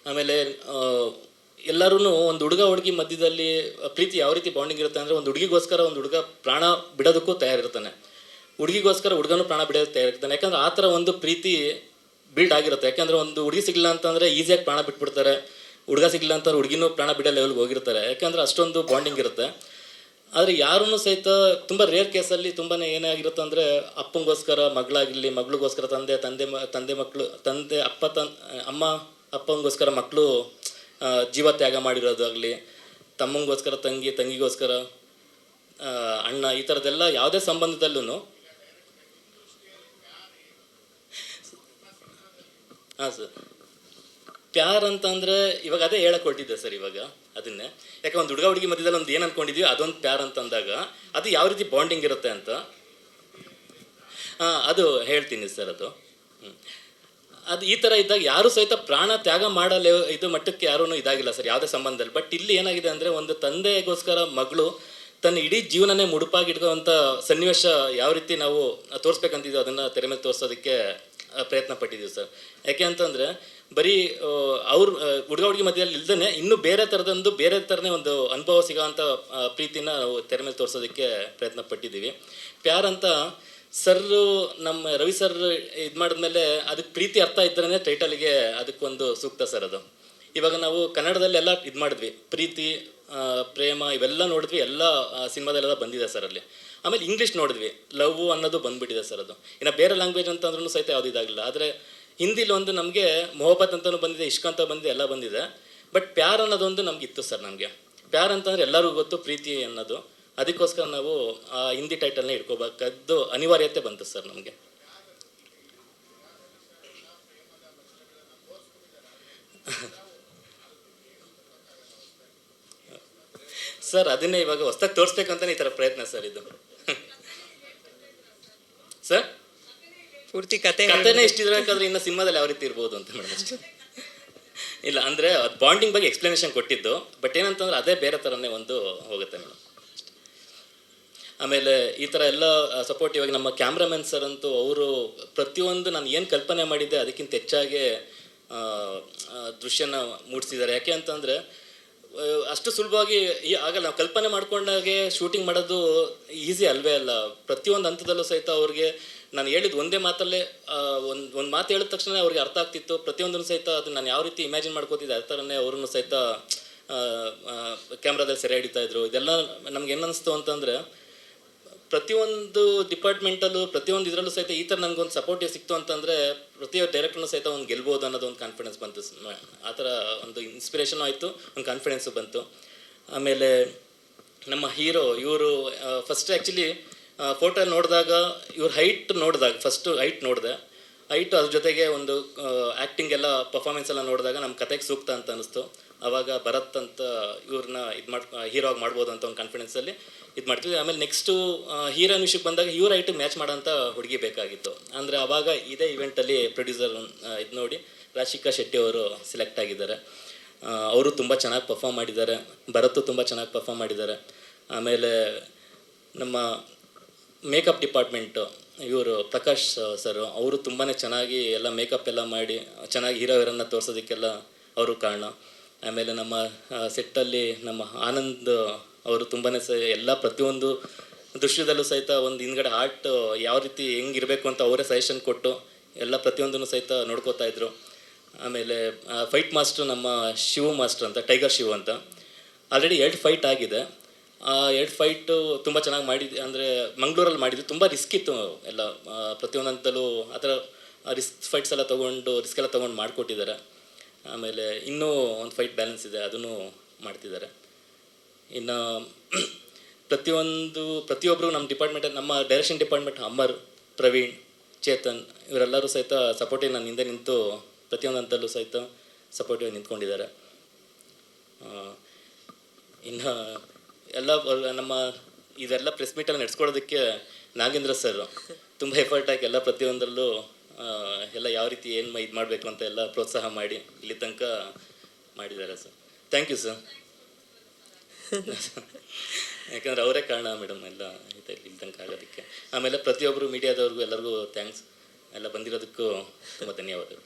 ಆಮೇಲೆ ಎಲ್ಲರೂ ಒಂದು ಹುಡುಗ ಹುಡುಗಿ ಮಧ್ಯದಲ್ಲಿ ಪ್ರೀತಿ ಯಾವ ರೀತಿ ಬಾಂಡಿಂಗ್ ಇರುತ್ತೆ ಅಂದರೆ ಒಂದು ಹುಡುಗಿಗೋಸ್ಕರ ಒಂದು ಹುಡುಗ ಪ್ರಾಣ ಬಿಡೋದಕ್ಕೂ ತಯಾರಿರ್ತಾನೆ, ಹುಡುಗಿಗೋಸ್ಕರ ಹುಡುಗನೂ ಪ್ರಾಣ ಬಿಡೋದಕ್ಕೆ ತಯಾರಿರ್ತಾನೆ. ಯಾಕಂದ್ರೆ ಆ ಥರ ಒಂದು ಪ್ರೀತಿ ಬಿಲ್ಡ್ ಆಗಿರುತ್ತೆ. ಯಾಕಂದರೆ ಒಂದು ಹುಡುಗಿ ಸಿಗಲಿಲ್ಲ ಅಂತಂದರೆ ಈಸಿಯಾಗಿ ಪ್ರಾಣ ಬಿಟ್ಬಿಡ್ತಾರೆ, ಹುಡುಗ ಸಿಗಲಿಲ್ಲ ಅಂತಂದ್ರೆ ಹುಡುಗಿನೂ ಪ್ರಾಣ ಬಿಡೋ ಲೆವೆಲ್ಗೆ ಹೋಗಿರ್ತಾರೆ. ಯಾಕಂದರೆ ಅಷ್ಟೊಂದು ಬಾಂಡಿಂಗ್ ಇರುತ್ತೆ. ಆದರೆ ಯಾರೂ ಸಹಿತ ತುಂಬ ರೇರ್ ಕೇಸಲ್ಲಿ ತುಂಬಾ ಏನಾಗಿರುತ್ತೆ ಅಂದರೆ ಅಪ್ಪಂಗೋಸ್ಕರ ಮಗಳಾಗಿರಲಿ, ಮಗಳಿಗೋಸ್ಕರ ಅಮ್ಮ ಅಪ್ಪಂಗೋಸ್ಕರ ಮಕ್ಕಳು ಜೀವ ತ್ಯಾಗ ಮಾಡಿರೋದಾಗಲಿ, ತಮ್ಮಂಗೋಸ್ಕರ ತಂಗಿಗೋಸ್ಕರ ಅಣ್ಣ, ಈ ಥರದ್ದೆಲ್ಲ ಯಾವುದೇ ಸಂಬಂಧದಲ್ಲೂ ಹಾಂ ಸರ್ ಪ್ಯಾರ್ ಅಂತಂದರೆ ಇವಾಗ ಅದೇ ಹೇಳಕ್ಕೆ ಹೊರಟಿದ್ದೆ ಸರ್ ಇವಾಗ ಅದನ್ನೇ. ಯಾಕೆ ಒಂದು ಹುಡುಗ ಹುಡುಗಿ ಮಧ್ಯದಲ್ಲಿ ಒಂದು ಏನು ಅಂದ್ಕೊಂಡಿದ್ವಿ ಅದೊಂದು ಪ್ಯಾರ್ ಅಂತಂದಾಗ ಅದು ಯಾವ ರೀತಿ ಬಾಂಡಿಂಗ್ ಇರುತ್ತೆ ಅಂತ ಅದು ಹೇಳ್ತೀನಿ ಸರ್. ಅದು ಈ ಥರ ಇದ್ದಾಗ ಯಾರು ಸಹಿತ ಪ್ರಾಣ ತ್ಯಾಗ ಮಾಡಲೇ ಇದು ಮಟ್ಟಕ್ಕೆ ಯಾರೂ ಇದಾಗಿಲ್ಲ ಸರ್ ಯಾವುದೇ ಸಂಬಂಧದಲ್ಲಿ. ಬಟ್ ಇಲ್ಲಿ ಏನಾಗಿದೆ ಅಂದರೆ ಒಂದು ತಂದೆಗೋಸ್ಕರ ಮಗಳು ತನ್ನ ಇಡೀ ಜೀವನನೇ ಮುಡುಪಾಗಿಟ್ಕೋವಂಥ ಸನ್ನಿವೇಶ ಯಾವ ರೀತಿ ನಾವು ತೋರಿಸ್ಬೇಕಂತಿದ್ದೀವಿ ಅದನ್ನು ತೆರೆ ಮೇಲೆ ತೋರಿಸೋದಕ್ಕೆ ಪ್ರಯತ್ನ ಪಟ್ಟಿದ್ದೀವಿ ಸರ್. ಯಾಕೆ ಅಂತಂದರೆ ಬರೀ ಅವ್ರ ಹುಡುಗ ಹುಡುಗಿ ಮಧ್ಯದಲ್ಲಿ ಇಲ್ದೇ ಇನ್ನೂ ಬೇರೆ ಥರನೇ ಒಂದು ಅನುಭವ ಸಿಗೋವಂಥ ಪ್ರೀತಿನ ನಾವು ತೆರೆ ಮೇಲೆ ತೋರಿಸೋದಕ್ಕೆ ಪ್ರಯತ್ನ ಪಟ್ಟಿದ್ದೀವಿ. ಪ್ಯಾರ್ ಅಂತ ಸರ್ರು ನಮ್ಮ ರವಿ ಸರ್ ಇದು ಮಾಡಿದ್ಮೇಲೆ ಅದಕ್ಕೆ ಪ್ರೀತಿ ಅರ್ಥ ಇದ್ರೇ ಟೈಟಲ್ಗೆ ಅದಕ್ಕೊಂದು ಸೂಕ್ತ ಸರ್ ಅದು. ಇವಾಗ ನಾವು ಕನ್ನಡದಲ್ಲೆಲ್ಲ ಇದು ಮಾಡಿದ್ವಿ, ಪ್ರೀತಿ ಪ್ರೇಮ ಇವೆಲ್ಲ ನೋಡಿದ್ವಿ, ಎಲ್ಲ ಸಿನಿಮಾದಲ್ಲೆಲ್ಲ ಬಂದಿದೆ ಸರ್ ಅಲ್ಲಿ. ಆಮೇಲೆ ಇಂಗ್ಲೀಷ್ ನೋಡಿದ್ವಿ, ಲವ್ ಅನ್ನೋದು ಬಂದುಬಿಟ್ಟಿದೆ ಸರ್ ಅದು. ಇನ್ನು ಬೇರೆ ಲ್ಯಾಂಗ್ವೇಜ್ ಅಂತಂದ್ರೂ ಸಹಿತ ಯಾವುದು ಇದಾಗಲಿಲ್ಲ. ಆದರೆ ಹಿಂದಿಲಿ ಒಂದು ನಮಗೆ ಮೊಹಬ್ಬತ್ ಅಂತಲೂ ಬಂದಿದೆ, ಇಷ್ಕ್ ಅಂತ ಬಂದಿದೆ, ಎಲ್ಲ ಬಂದಿದೆ. ಬಟ್ ಪ್ಯಾರ್ ಅನ್ನೋದೊಂದು ನಮ್ಗೆ ಇತ್ತು ಸರ್. ನಮಗೆ ಪ್ಯಾರ್ ಅಂತಂದರೆ ಎಲ್ಲರಿಗೂ ಗೊತ್ತು ಪ್ರೀತಿ ಅನ್ನೋದು. ಅದಕ್ಕೋಸ್ಕರ ನಾವು ಆ ಹಿಂದಿ ಟೈಟಲ್ನೇ ಇಟ್ಕೋಬೇಕಾದ್ದು ಅನಿವಾರ್ಯತೆ ಬಂತು ಸರ್ ನಮಗೆ. ಸರ್ ಅದನ್ನೇ ಇವಾಗ ಹೊಸ್ದಾಗಿ ತೋರಿಸ್ಬೇಕಂತಾನೆ ಈ ಥರ ಪ್ರಯತ್ನ ಸರ್ ಇದು. ಸರ್ ಪೂರ್ತಿ ಕತೆನೇ ಇಷ್ಟಿರಬೇಕಾದ್ರೆ ಇನ್ನು ಸಿನಿಮಾದಲ್ಲಿ ಯಾವ ರೀತಿ ಇರ್ಬೋದು ಅಂತ ಮೇಡಮ್ ಅಷ್ಟೇ. ಇಲ್ಲ ಅಂದರೆ ಅದು ಬಾಂಡಿಂಗ್ ಬಗ್ಗೆ ಎಕ್ಸ್ಪ್ಲನೇಷನ್ ಕೊಟ್ಟಿದ್ದು, ಬಟ್ ಏನಂತಂದ್ರೆ ಅದೇ ಬೇರೆ ಥರನೇ ಒಂದು ಹೋಗುತ್ತೆ ಮೇಡಮ್. ಆಮೇಲೆ ಈ ಥರ ಎಲ್ಲ ಸಪೋರ್ಟ್ ಇವಾಗ ನಮ್ಮ ಕ್ಯಾಮ್ರಾಮನ್ ಸರ್ ಅಂತೂ ಅವರು ಪ್ರತಿಯೊಂದು ನಾನು ಏನು ಕಲ್ಪನೆ ಮಾಡಿದ್ದೆ ಅದಕ್ಕಿಂತ ಹೆಚ್ಚಾಗಿ ದೃಶ್ಯನ ಮೂಡಿಸಿದ್ದಾರೆ. ಯಾಕೆ ಅಂತಂದರೆ ಅಷ್ಟು ಸುಲಭವಾಗಿ ಆಗಲ್ಲ. ನಾವು ಕಲ್ಪನೆ ಮಾಡ್ಕೊಂಡಾಗೆ ಶೂಟಿಂಗ್ ಮಾಡೋದು ಈಸಿ ಅಲ್ವೇ ಅಲ್ಲ. ಪ್ರತಿಯೊಂದು ಹಂತದಲ್ಲೂ ಸಹಿತ ಅವ್ರಿಗೆ ನಾನು ಹೇಳಿದ್ದು ಒಂದೇ ಮಾತಲ್ಲೇ ಒಂದು ಮಾತು ಹೇಳಿದ ತಕ್ಷಣ ಅವ್ರಿಗೆ ಅರ್ಥ ಆಗ್ತಿತ್ತು. ಪ್ರತಿಯೊಂದನ್ನು ಸಹಿತ ಅದನ್ನು ನಾನು ಯಾವ ರೀತಿ ಇಮ್ಯಾಜಿನ್ ಮಾಡ್ಕೋತಿದ್ದೆ ಅದೇ ಥರನೇ ಅವ್ರನ್ನೂ ಸಹಿತ ಕ್ಯಾಮ್ರಾದಲ್ಲಿ ಸೆರೆ ಹಿಡಿತಾಯಿದ್ರು. ಇದೆಲ್ಲ ನಮ್ಗೆ ಏನು ಅನ್ನಿಸ್ತು ಅಂತಂದರೆ ಪ್ರತಿಯೊಂದು ಡಿಪಾರ್ಟ್ಮೆಂಟಲ್ಲೂ ಪ್ರತಿಯೊಂದು ಇದರಲ್ಲೂ ಸಹಿತ ಈ ಥರ ನನಗೊಂದು ಸಪೋರ್ಟಿವ್ ಸಿಕ್ತು ಅಂತಂದರೆ ಪ್ರತಿಯೊಂದು ಡೈರೆಕ್ಟ್ರನ್ನೂ ಸಹಿತ ಒಂದು ಗೆಲ್ಬೋದು ಅನ್ನೋದು ಒಂದು ಕಾನ್ಫಿಡೆನ್ಸ್ ಬಂತು. ಆ ಥರ ಒಂದು ಇನ್ಸ್ಪಿರೇಷನ್ ಆಯಿತು, ಒಂದು ಕಾನ್ಫಿಡೆನ್ಸು ಬಂತು. ಆಮೇಲೆ ನಮ್ಮ ಹೀರೋ ಇವರು ಫಸ್ಟ್ ಆ್ಯಕ್ಚುಲಿ ಫೋಟೋ ನೋಡಿದಾಗ ಇವ್ರ ಹೈಟ್ ನೋಡಿದಾಗ ಫಸ್ಟು ಹೈಟ್ ನೋಡಿದೆ. ಹೈಟು ಅದ್ರ ಜೊತೆಗೆ ಒಂದು ಆ್ಯಕ್ಟಿಂಗ್ ಎಲ್ಲ ಪರ್ಫಾರ್ಮೆನ್ಸ್ ಎಲ್ಲ ನೋಡಿದಾಗ ನಮ್ಮ ಕತೆಗೆ ಸೂಕ್ತ ಅಂತ ಅನ್ನಿಸ್ತು. ಆವಾಗ ಭರತ್ ಅಂತ ಇವ್ರನ್ನ ಹೀರೋ ಆಗಿ ಮಾಡ್ಬೋದು ಅಂತ ಒಂದು ಕಾನ್ಫಿಡೆನ್ಸಲ್ಲಿ ಇದು ಮಾಡ್ತಿದ್ವಿ. ಆಮೇಲೆ ನೆಕ್ಸ್ಟು ಹೀರೋಯಿನ್ ವಿಷಯಕ್ಕೆ ಬಂದಾಗ ಇವ್ರ ಹೈಟು ಮ್ಯಾಚ್ ಮಾಡೋಂಥ ಹುಡುಗಿ ಬೇಕಾಗಿತ್ತು. ಅಂದರೆ ಆವಾಗ ಇದೇ ಇವೆಂಟಲ್ಲಿ ಪ್ರೊಡ್ಯೂಸರ್ ಇದು ನೋಡಿ ರಾಶಿಕಾ ಶೆಟ್ಟಿ ಅವರು ಸೆಲೆಕ್ಟ್ ಆಗಿದ್ದಾರೆ. ಅವರು ತುಂಬ ಚೆನ್ನಾಗಿ ಪರ್ಫಾರ್ಮ್ ಮಾಡಿದ್ದಾರೆ, ಭರತ್ ತುಂಬ ಚೆನ್ನಾಗಿ ಪರ್ಫಾರ್ಮ್ ಮಾಡಿದ್ದಾರೆ. ಆಮೇಲೆ ನಮ್ಮ ಮೇಕಪ್ ಡಿಪಾರ್ಟ್ಮೆಂಟು ಇವರು ಪ್ರಕಾಶ್ ಸರ್ ಅವರು ತುಂಬಾ ಚೆನ್ನಾಗಿ ಎಲ್ಲ ಮೇಕಪ್ ಎಲ್ಲ ಮಾಡಿ ಚೆನ್ನಾಗಿ ಹೀರೋಯಿರನ್ನು ತೋರಿಸೋದಕ್ಕೆಲ್ಲ ಅವರು ಕಾರಣ. ಆಮೇಲೆ ನಮ್ಮ ಸೆಟ್ಟಲ್ಲಿ ನಮ್ಮ ಆನಂದ್ ಅವರು ತುಂಬಾ ಎಲ್ಲ ಪ್ರತಿಯೊಂದು ದೃಶ್ಯದಲ್ಲೂ ಸಹಿತ ಒಂದು ಹಿಂದ್ಗಡೆ ಆರ್ಟ್ ಯಾವ ರೀತಿ ಹೆಂಗಿರಬೇಕು ಅಂತ ಅವರೇ ಸಜೆಷನ್ ಕೊಟ್ಟು ಎಲ್ಲ ಪ್ರತಿಯೊಂದನ್ನು ಸಹಿತ ನೋಡ್ಕೋತಾ ಇದ್ರು. ಆಮೇಲೆ ಫೈಟ್ ಮಾಸ್ಟ್ರು ನಮ್ಮ ಶಿವ ಮಾಸ್ಟರ್ ಅಂತ, ಟೈಗರ್ ಶಿವ ಅಂತ. ಆಲ್ರೆಡಿ 2 ಫೈಟ್ ಆಗಿದೆ. ಎರಡು ಫೈಟು ತುಂಬ ಚೆನ್ನಾಗಿ ಮಾಡಿದ್ದು, ಅಂದರೆ ಮಂಗಳೂರಲ್ಲಿ ಮಾಡಿದ್ದು ತುಂಬ ರಿಸ್ಕ್ ಇತ್ತು ಎಲ್ಲ. ಪ್ರತಿಯೊಂದಂತಲೂ ಆ ಥರ ಫೈಟ್ಸ್ ಎಲ್ಲ ತೊಗೊಂಡು ರಿಸ್ಕ್ ಎಲ್ಲ ತೊಗೊಂಡು ಮಾಡಿಕೊಟ್ಟಿದ್ದಾರೆ. ಆಮೇಲೆ ಇನ್ನೂ ಒಂದು ಫೈಟ್ ಬ್ಯಾಲೆನ್ಸ್ ಇದೆ, ಅದನ್ನು ಮಾಡ್ತಿದ್ದಾರೆ. ಇನ್ನು ಪ್ರತಿಯೊಬ್ಬರು ನಮ್ಮ ಡಿಪಾರ್ಟ್ಮೆಂಟಲ್ಲಿ, ನಮ್ಮ ಡೈರೆಕ್ಷನ್ ಡಿಪಾರ್ಟ್ಮೆಂಟ್ ಅಮರ್, ಪ್ರವೀಣ್, ಚೇತನ್ ಇವರೆಲ್ಲರೂ ಸಹಿತ ಸಪೋರ್ಟಿವ್ ನನ್ನ ಹಿಂದೆ ನಿಂತು ಪ್ರತಿಯೊಂದಂತಲ್ಲೂ ಸಹಿತ ಸಪೋರ್ಟಿವ್ ನಿಂತ್ಕೊಂಡಿದ್ದಾರೆ. ಇನ್ನು ಎಲ್ಲ ನಮ್ಮ ಇದೆಲ್ಲ ಪ್ರೆಸ್ ಮೀಟಲ್ಲಿ ನಡೆಸ್ಕೊಳ್ಳೋದಕ್ಕೆ ನಾಗೇಂದ್ರ ಸರ್ ತುಂಬ ಎಫರ್ಟ್ ಹಾಕಿ ಎಲ್ಲ ಪ್ರತಿಯೊಂದರಲ್ಲೂ ಎಲ್ಲ ಯಾವ ರೀತಿ ಏನು ಇದು ಮಾಡಬೇಕು ಅಂತ ಎಲ್ಲ ಪ್ರೋತ್ಸಾಹ ಮಾಡಿ ಇಲ್ಲಿ ತನಕ ಮಾಡಿದ್ದಾರೆ ಸರ್. Thank you sir. ಯಾಕಂದರೆ ಅವರೇ ಕಾರಣ ಮೇಡಮ್ ಎಲ್ಲ ಇಲ್ಲಿ ತನಕ ಆಗೋದಕ್ಕೆ. ಆಮೇಲೆ ಪ್ರತಿಯೊಬ್ಬರು ಮೀಡಿಯಾದವ್ರಿಗೂ ಎಲ್ಲರಿಗೂ ಥ್ಯಾಂಕ್ಸ್. ಎಲ್ಲ ಬಂದಿರೋದಕ್ಕೂ ತುಂಬ ಧನ್ಯವಾದಗಳು.